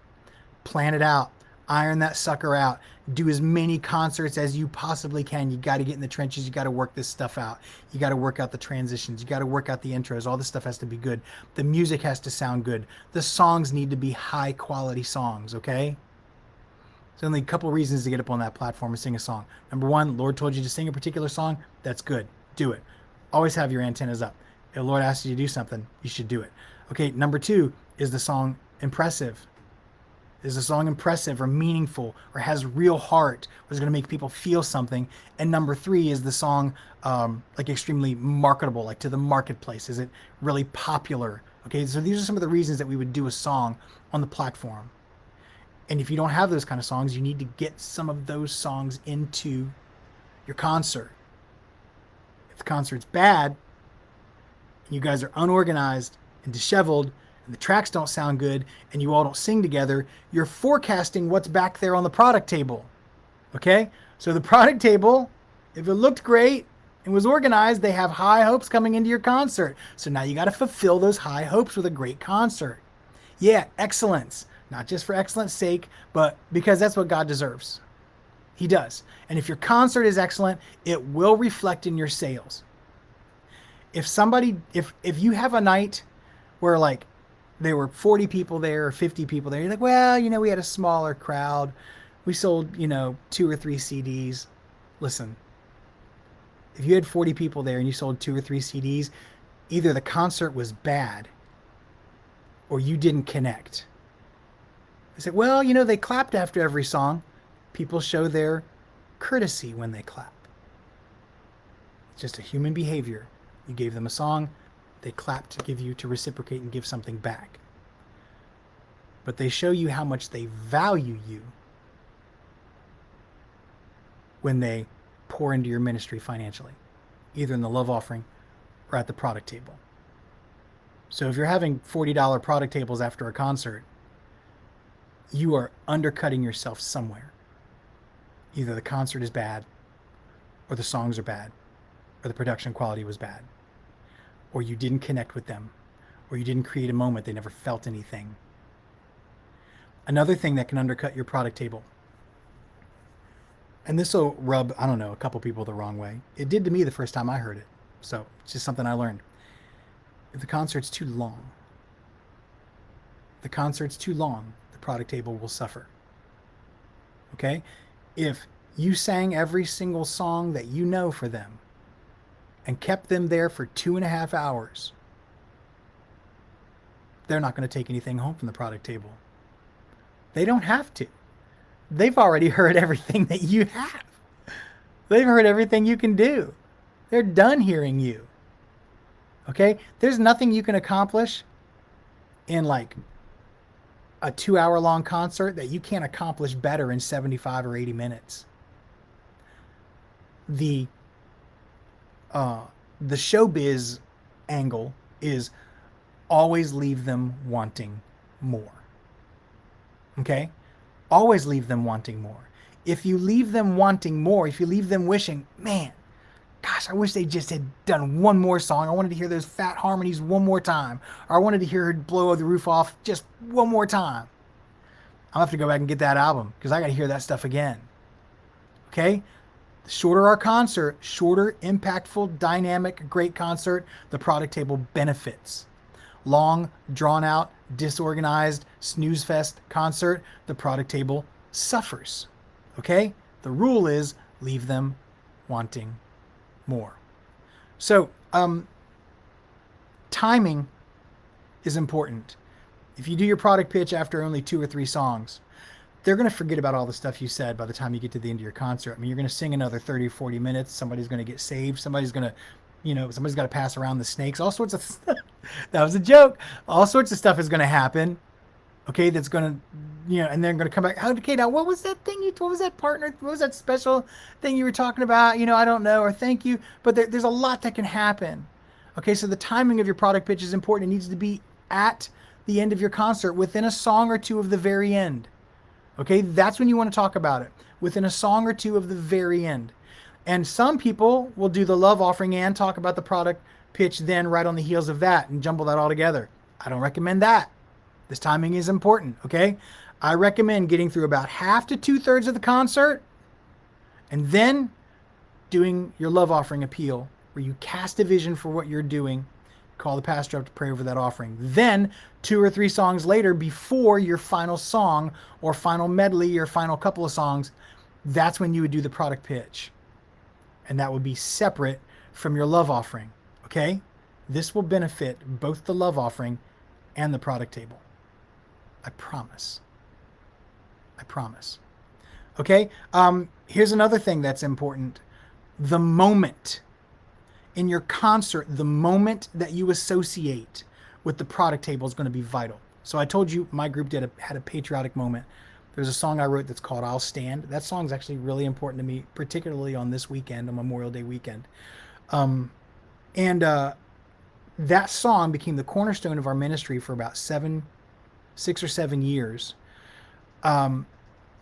S1: Plan it out. Iron that sucker out. Do as many concerts as you possibly can. You got to get in the trenches. You got to work this stuff out. You got to work out the transitions. You got to work out the intros. All this stuff has to be good. The music has to sound good. The songs need to be high quality songs, okay? There's only a couple reasons to get up on that platform and sing a song. Number one, Lord told you to sing a particular song. That's good. Do it. Always have your antennas up. If the Lord asks you to do something, you should do it. Okay, number two, is the song impressive? Is the song impressive or meaningful or has real heart or is going to make people feel something? And number three, is the song like extremely marketable, like to the marketplace? Is it really popular? Okay, so these are some of the reasons that we would do a song on the platform. And if you don't have those kind of songs, you need to get some of those songs into your concert. If the concert's bad, and you guys are unorganized and disheveled, and the tracks don't sound good, and you all don't sing together, you're forecasting what's back there on the product table. Okay? So the product table, if it looked great and was organized, they have high hopes coming into your concert. So now you got to fulfill those high hopes with a great concert. Yeah, excellence. Not just for excellence sake, but because that's what God deserves. He does. And if your concert is excellent, it will reflect in your sales. If you have a night where like there were 40 people there or 50 people there, you're like, well, we had a smaller crowd. We sold, 2 or 3 CDs. Listen, if you had 40 people there and you sold 2 or 3 CDs, either the concert was bad or you didn't connect. They say, well, they clapped after every song. People show their courtesy when they clap. It's just a human behavior. You gave them a song, they clapped to reciprocate and give something back. But they show you how much they value you when they pour into your ministry financially, either in the love offering or at the product table. So if you're having $40 product tables after a concert, you are undercutting yourself somewhere. Either the concert is bad, or the songs are bad, or the production quality was bad, or you didn't connect with them, or you didn't create a moment, they never felt anything. Another thing that can undercut your product table, and this will rub, a couple people the wrong way. It did to me the first time I heard it. So it's just something I learned. If the concert's too long, the product table will suffer. Okay? If you sang every single song that you know for them and kept them there for 2.5 hours, they're not going to take anything home from the product table. They don't have to. They've already heard everything that you have. They've heard everything you can do. They're done hearing you. Okay? There's nothing you can accomplish in like a 2-hour-long concert that you can't accomplish better in 75 or 80 minutes. The showbiz angle is always leave them wanting more. Okay? Always leave them wanting more. If you leave them wanting more, if you leave them wishing, man, gosh, I wish they just had done one more song. I wanted to hear those fat harmonies one more time. Or I wanted to hear her blow the roof off just one more time. I'll have to go back and get that album because I got to hear that stuff again. Okay? The shorter our concert, shorter, impactful, dynamic, great concert, the product table benefits. Long, drawn out, disorganized, snooze fest concert, the product table suffers. Okay? The rule is leave them wanting more. So, timing is important. If you do your product pitch after only 2 or 3 songs, they're going to forget about all the stuff you said by the time you get to the end of your concert. I mean, you're going to sing another 30 or 40 minutes. Somebody's going to get saved. Somebody's going to, somebody's got to pass around the snakes. All sorts of stuff. That was a joke. All sorts of stuff is going to happen. Okay, that's going to, and they're going to come back. Okay, now what was that thing what was that partner? What was that special thing you were talking about? I don't know, or thank you. But there's a lot that can happen. Okay, so the timing of your product pitch is important. It needs to be at the end of your concert, within a song or two of the very end. Okay, that's when you want to talk about it, within a song or two of the very end. And some people will do the love offering and talk about the product pitch then right on the heels of that and jumble that all together. I don't recommend that. This timing is important, okay? I recommend getting through about half to 2/3 of the concert and then doing your love offering appeal where you cast a vision for what you're doing, call the pastor up to pray over that offering. Then 2 or 3 songs later, before your final song or final medley or final couple of songs, that's when you would do the product pitch. And that would be separate from your love offering, okay? This will benefit both the love offering and the product table. I promise. I promise. Okay? Here's another thing that's important. The moment in your concert, the moment that you associate with the product table is going to be vital. So I told you my group had a patriotic moment. There's a song I wrote that's called I'll Stand. That song's actually really important to me, particularly on this weekend, on Memorial Day weekend. That song became the cornerstone of our ministry for about 6 or 7 years. And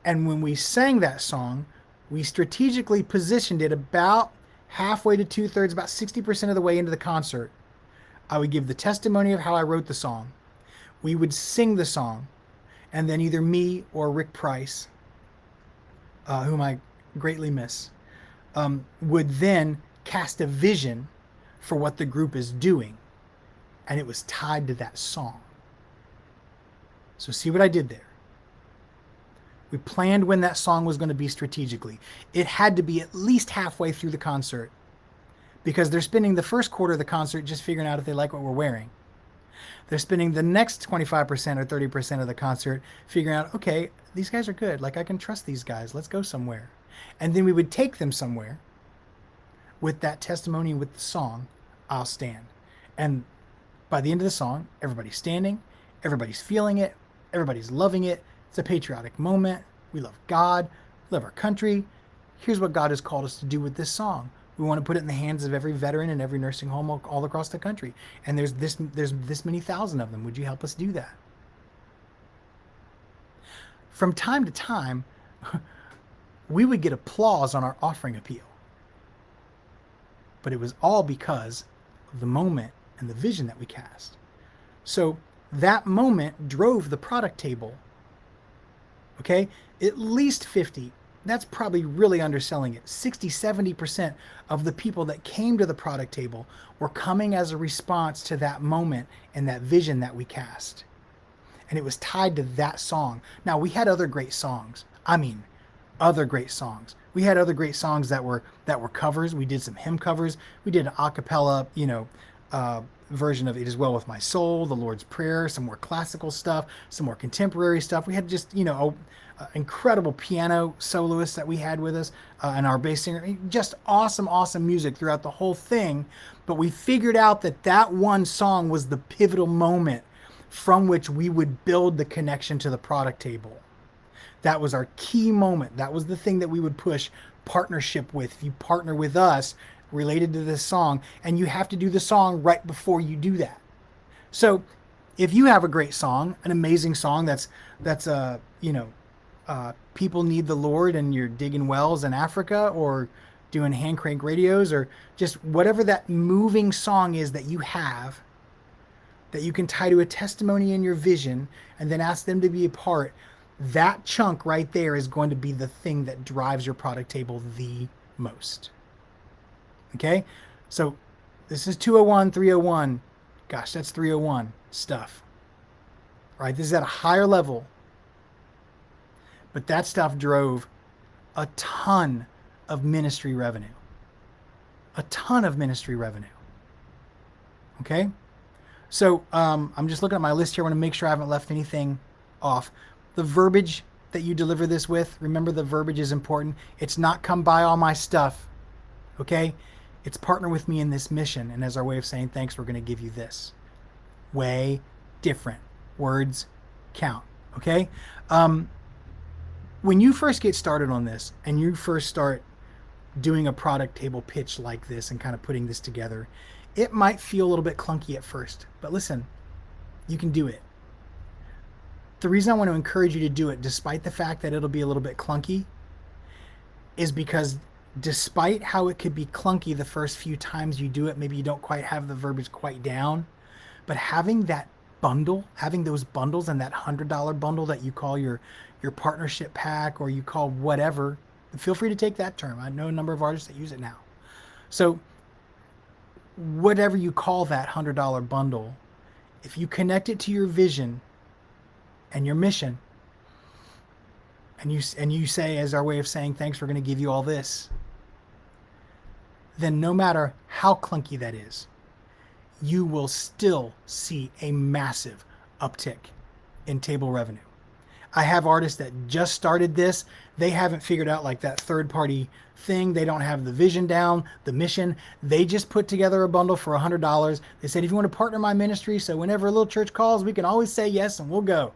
S1: when we sang that song, we strategically positioned it about halfway to 2/3, about 60% of the way into the concert. I would give the testimony of how I wrote the song. We would sing the song, and then either me or Rick Price, whom I greatly miss, would then cast a vision for what the group is doing, and it was tied to that song. So see what I did there? We planned when that song was going to be strategically. It had to be at least halfway through the concert because they're spending the first quarter of the concert just figuring out if they like what we're wearing. They're spending the next 25% or 30% of the concert figuring out, okay, these guys are good. Like, I can trust these guys. Let's go somewhere. And then we would take them somewhere with that testimony, with the song, I'll Stand. And by the end of the song, everybody's standing, everybody's feeling it, everybody's loving it. It's a patriotic moment. We love God, we love our country. Here's what God has called us to do with this song. We want to put it in the hands of every veteran and every nursing home all across the country. And there's this many thousand of them. Would you help us do that? From time to time, we would get applause on our offering appeal. But it was all because of the moment and the vision that we cast. So that moment drove the product table. Okay? At least 50, that's probably really underselling it. 60, 70% of the people that came to the product table were coming as a response to that moment and that vision that we cast. And it was tied to that song. Now, we had other great songs. I mean, other great songs. We had other great songs that were covers. We did some hymn covers. We did an a cappella, version of It Is Well With My Soul, The Lord's Prayer, some more classical stuff, some more contemporary stuff. We had just, incredible piano soloists that we had with us, and our bass singer. Just awesome, awesome music throughout the whole thing. But we figured out that one song was the pivotal moment from which we would build the connection to the product table. That was our key moment. That was the thing that we would push partnership with. If you partner with us related to this song, and you have to do the song right before you do that. So if you have a great song, an amazing song that's people need the Lord, and you're digging wells in Africa, or doing hand crank radios, or just whatever that moving song is that you have, that you can tie to a testimony in your vision and then ask them to be a part, that chunk right there is going to be the thing that drives your product table the most. Okay? So this is 201, 301. Gosh, that's 301 stuff. All right? This is at a higher level. But that stuff drove a ton of ministry revenue. A ton of ministry revenue. Okay? So I'm just looking at my list here. I want to make sure I haven't left anything off. The verbiage that you deliver this with, remember, the verbiage is important. It's not come buy all my stuff. Okay? It's partner with me in this mission. And as our way of saying thanks, we're going to give you this. Way different. Words count. Okay? When you first get started on this and you first start doing a product table pitch like this and kind of putting this together, it might feel a little bit clunky at first. But listen, you can do it. The reason I want to encourage you to do it, despite the fact that it'll be a little bit clunky, is because despite how it could be clunky the first few times you do it, maybe you don't quite have the verbiage quite down, but having that bundle, having those bundles and that $100 bundle that you call your partnership pack, or you call whatever, feel free to take that term. I know a number of artists that use it now. So whatever you call that $100 bundle, if you connect it to your vision and your mission, and you say, as our way of saying thanks, we're going to give you all this, then no matter how clunky that is, you will still see a massive uptick in table revenue. I have artists that just started this. They haven't figured out like that third-party thing. They don't have the vision down, the mission. They just put together a bundle for $100. They said, if you want to partner my ministry, so whenever a little church calls, we can always say yes and we'll go.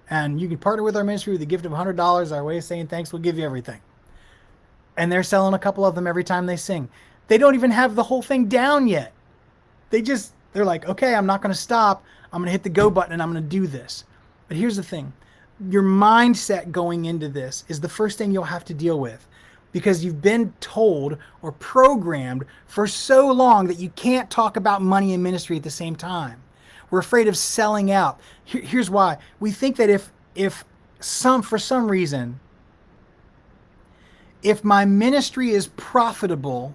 S1: And you can partner with our ministry with a gift of $100. Our way of saying thanks, we'll give you everything. And they're selling a couple of them every time they sing. They don't even have the whole thing down yet. They're like, okay, I'm not going to stop. I'm going to hit the go button and I'm going to do this. But here's the thing. Your mindset going into this is the first thing you'll have to deal with, because you've been told or programmed for so long that you can't talk about money and ministry at the same time. We're afraid of selling out. Here's why. We think that if for some reason, if my ministry is profitable,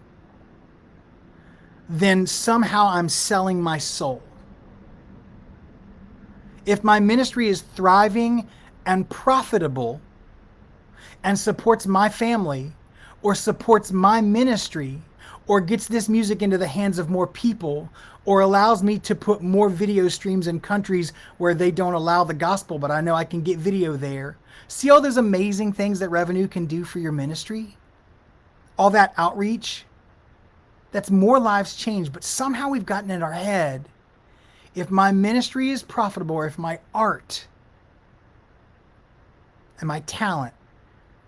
S1: then somehow I'm selling my soul. If my ministry is thriving and profitable and supports my family, or supports my ministry, or gets this music into the hands of more people, or allows me to put more video streams in countries where they don't allow the gospel, but I know I can get video there. See all those amazing things that revenue can do for your ministry? All that outreach? That's more lives changed, but somehow we've gotten in our head, if my ministry is profitable, or if my art and my talent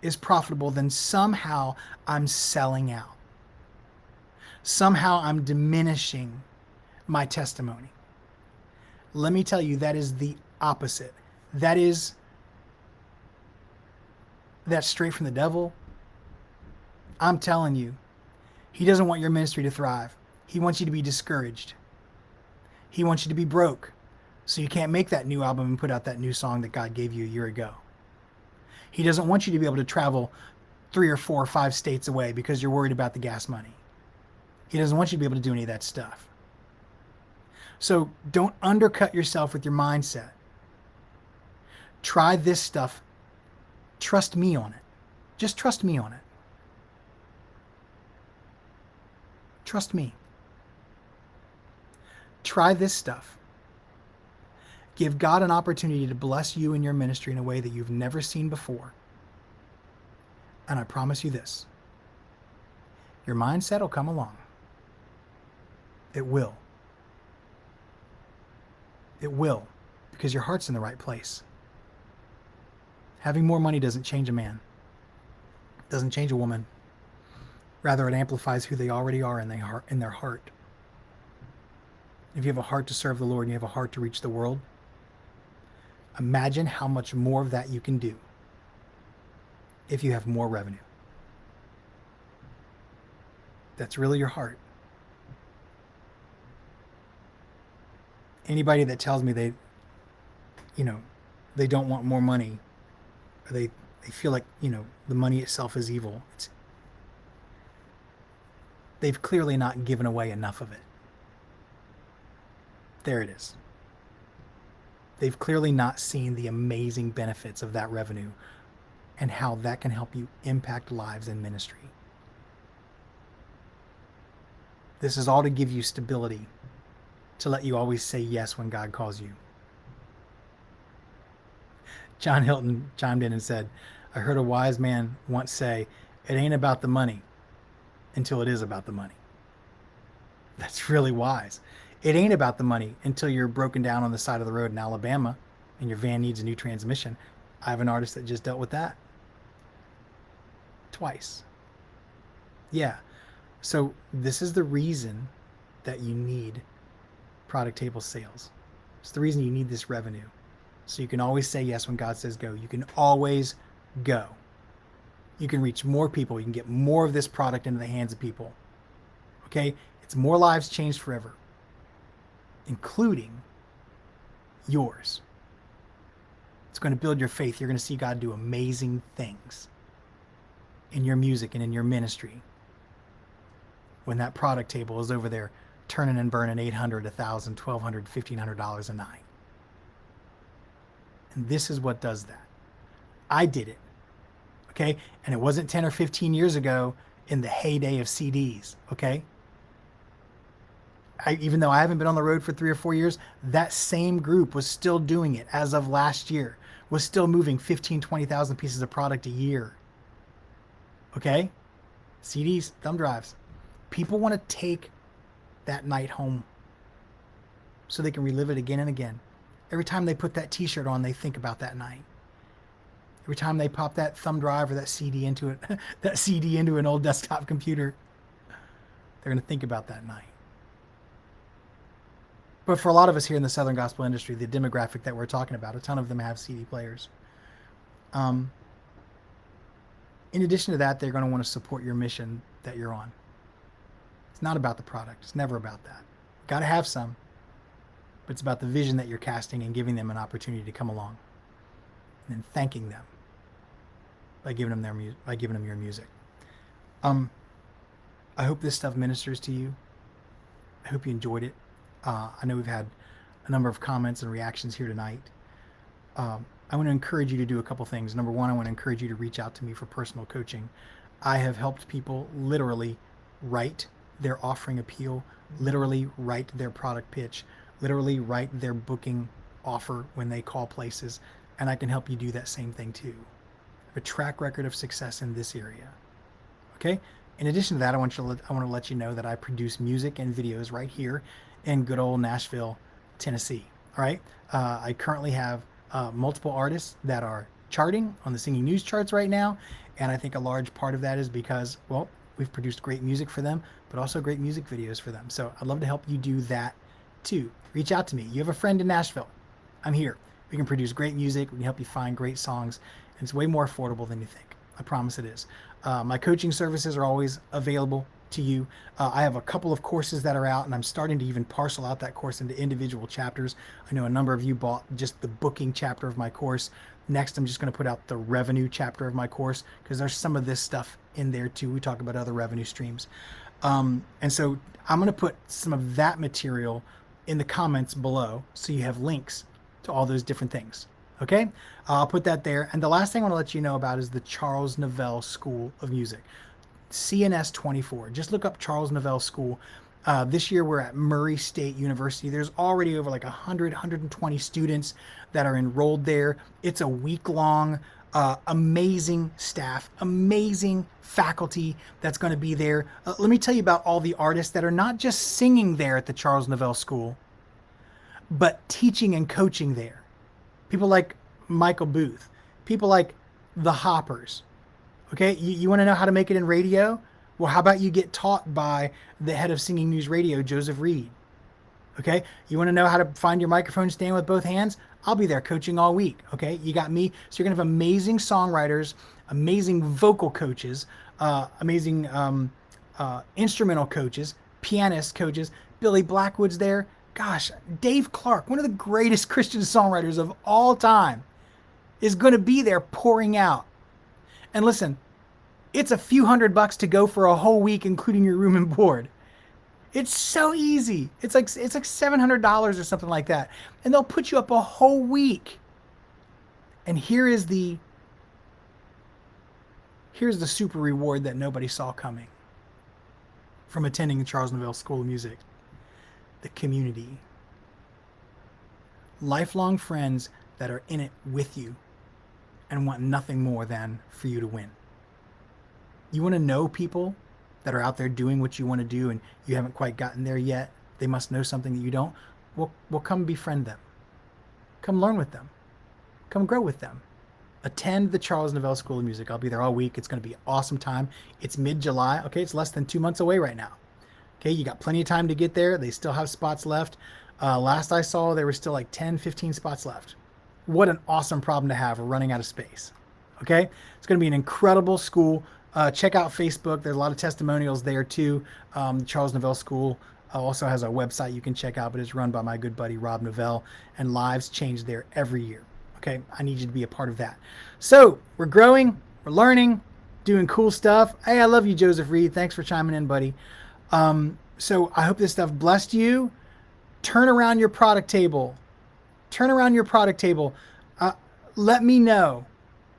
S1: is profitable, then somehow I'm selling out. Somehow I'm diminishing my testimony. Let me tell you, that is the opposite. That's straight from the devil. I'm telling you, he doesn't want your ministry to thrive. He wants you to be discouraged. He wants you to be broke, so you can't make that new album and put out that new song that God gave you a year ago. He doesn't want you to be able to travel 3 or 4 or 5 states away because you're worried about the gas money. He doesn't want you to be able to do any of that stuff. So don't undercut yourself with your mindset. Try this stuff. Trust me on it. Just trust me on it. Trust me. Try this stuff. Give God an opportunity to bless you and your ministry in a way that you've never seen before. And I promise you this, your mindset will come along. It will. It will, because your heart's in the right place. Having more money doesn't change a man. It doesn't change a woman. Rather, it amplifies who they already are in their heart. If you have a heart to serve the Lord and you have a heart to reach the world, imagine how much more of that you can do if you have more revenue. That's really your heart. Anybody that tells me they don't want more money, or they feel like, the money itself is evil, they've clearly not given away enough of it. There it is. They've clearly not seen the amazing benefits of that revenue and how that can help you impact lives in ministry. This is all to give you stability, to let you always say yes when God calls you. John Hilton chimed in and said, I heard a wise man once say, it ain't about the money until it is about the money. That's really wise. It ain't about the money until you're broken down on the side of the road in Alabama and your van needs a new transmission. I have an artist that just dealt with that twice. Yeah. So this is the reason that you need product table sales. It's the reason you need this revenue. So you can always say yes when God says go. You can always go. You can reach more people. You can get more of this product into the hands of people. Okay? It's more lives changed forever, including yours. It's going to build your faith. You're going to see God do amazing things in your music and in your ministry when that product table is over there turning and burning $800, $1,000, $1,200, $1,500 a night. And this is what does that. I did it. Okay? And it wasn't 10 or 15 years ago in the heyday of CDs. Okay? Even though I haven't been on the road for 3 or 4 years, that same group was still doing it as of last year, was still moving 15, 20,000 pieces of product a year. Okay? CDs, thumb drives. People want to take that night home so they can relive it again and again. Every time they put that t-shirt on, they think about that night. Every time they pop that thumb drive or that CD into it, that CD into an old desktop computer, they're going to think about that night. But for a lot of us here in the Southern gospel industry, the demographic that we're talking about, a ton of them have CD players. In addition to that, they're going to want to support your mission that you're on. It's not about the product. It's never about that. Got to have some, but it's about the vision that you're casting and giving them an opportunity to come along, and then thanking them by giving them your music. I hope this stuff ministers to you. I hope you enjoyed it. I know we've had a number of comments and reactions here tonight. I want to encourage you to do a couple things. Number one, I want to encourage you to reach out to me for personal coaching. I have helped people literally write their offering appeal, literally write their product pitch, literally write their booking offer when they call places, and I can help you do that same thing too. A track record of success in this area. Okay. In addition to that, I want to let you know that I produce music and videos right here in good old Nashville, Tennessee. All right. I currently have multiple artists that are charting on the Singing News charts right now, and I think a large part of that is because, well, we've produced great music for them, but also great music videos for them. So I'd love to help you do that too. Reach out to me. You have a friend in Nashville, I'm here. We can produce great music. We can help you find great songs. And it's way more affordable than you think. I promise it is. My coaching services are always available to you. I have a couple of courses that are out, and I'm starting to even parcel out that course into individual chapters. I know a number of you bought just the booking chapter of my course. Next, I'm just going to put out the revenue chapter of my course, because there's some of this stuff in there too. We talk about other revenue streams. And so I'm going to put some of that material in the comments below, so you have links to all those different things. Okay, I'll put that there. And the last thing I want to let you know about is the Charles Novell School of Music, CNS 24. Just look up Charles Novell School. This year we're at Murray State University. There's already over like 120 students that are enrolled there. It's a week-long, amazing staff, amazing faculty that's going to be there. Let me tell you about all the artists that are not just singing there at the Charles Novell School, but teaching and coaching there. People like Michael Booth, people like the Hoppers. Okay, you want to know how to make it in radio? Well, how about you get taught by the head of Singing News Radio, Joseph Reed? Okay, you want to know how to find your microphone stand with both hands? I'll be there coaching all week. Okay, you got me. So you're going to have amazing songwriters, amazing vocal coaches, amazing instrumental coaches, pianist coaches. Billy Blackwood's there. Gosh, Dave Clark, one of the greatest Christian songwriters of all time, is going to be there pouring out. And listen, it's a few $100 to go for a whole week, including your room and board. It's so easy. It's like $700 or something like that. And they'll put you up a whole week. And here's the super reward that nobody saw coming from attending the Charles Novell School of Music. The community. Lifelong friends that are in it with you and want nothing more than for you to win. You want to know people that are out there doing what you want to do and you haven't quite gotten there yet? They must know something that you don't. Well, come befriend them. Come learn with them. Come grow with them. Attend the Charles Novell School of Music. I'll be there all week. It's going to be an awesome time. It's mid-July. Okay, it's less than 2 months away right now. Okay, you got plenty of time to get there. They still have spots left. Last I saw, there were still like 10, 15 spots left. What an awesome problem to have. We're running out of space. Okay, it's going to be an incredible school. Check out Facebook. There's a lot of testimonials there too. The Charles Novell School also has a website you can check out, but it's run by my good buddy Rob Novell, and lives change there every year. Okay, I need you to be a part of that. So we're growing, we're learning, doing cool stuff. Hey, I love you, Joseph Reed. Thanks for chiming in, buddy. So I hope this stuff blessed you. Turn around your product table. Turn around your product table. Let me know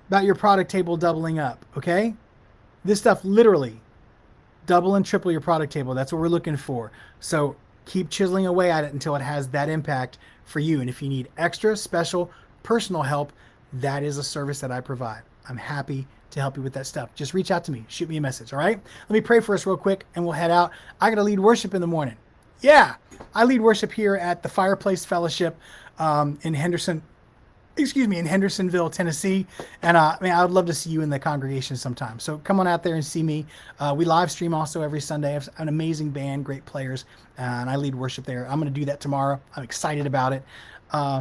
S1: about your product table doubling up, okay? This stuff literally double and triple your product table. That's what we're looking for. So keep chiseling away at it until it has that impact for you. And if you need extra special personal help, that is a service that I provide. I'm happy to help you with that stuff. Just reach out to me. Shoot me a message, all right? Let me pray for us real quick, and we'll head out. I got to lead worship in the morning. Yeah, I lead worship here at the Fireplace Fellowship in Hendersonville, Tennessee. And I would love to see you in the congregation sometime. So come on out there and see me. We live stream also every Sunday. I have an amazing band, great players, and I lead worship there. I'm going to do that tomorrow. I'm excited about it.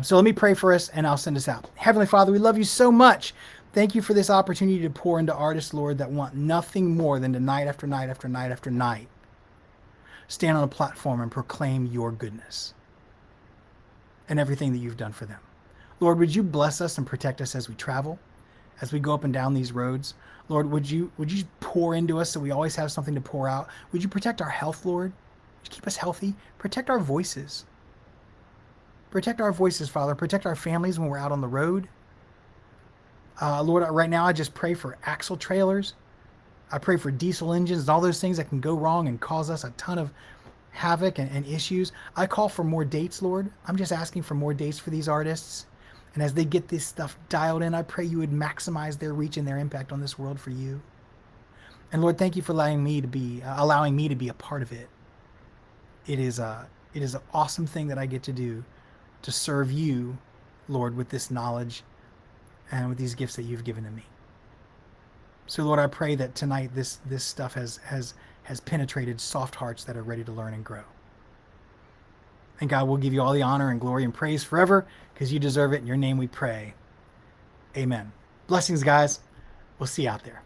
S1: So let me pray for us, and I'll send us out. Heavenly Father, we love you so much. Thank you for this opportunity to pour into artists, Lord, that want nothing more than to night after night after night after night stand on a platform and proclaim your goodness and everything that you've done for them. Lord, would you bless us and protect us as we travel, as we go up and down these roads? Lord, would you pour into us so we always have something to pour out? Would you protect our health, Lord? Would you keep us healthy? Protect our voices. Protect our voices, Father. Protect our families when we're out on the road. Lord, right now I just pray for axle trailers I pray for diesel engines and all those things that can go wrong and cause us a ton of havoc and issues. I call for more dates, Lord. I'm just asking for more dates for these artists. And as they get this stuff dialed in, I pray you would maximize their reach and their impact on this world for you. And Lord, thank you for allowing me to be a part of it. It is an awesome thing that I get to do to serve you, Lord, with this knowledge and with these gifts that you've given to me. So Lord, I pray that tonight this stuff has penetrated soft hearts that are ready to learn and grow. And God, we'll give you all the honor and glory and praise forever because you deserve it. In your name we pray. Amen. Blessings, guys. We'll see you out there.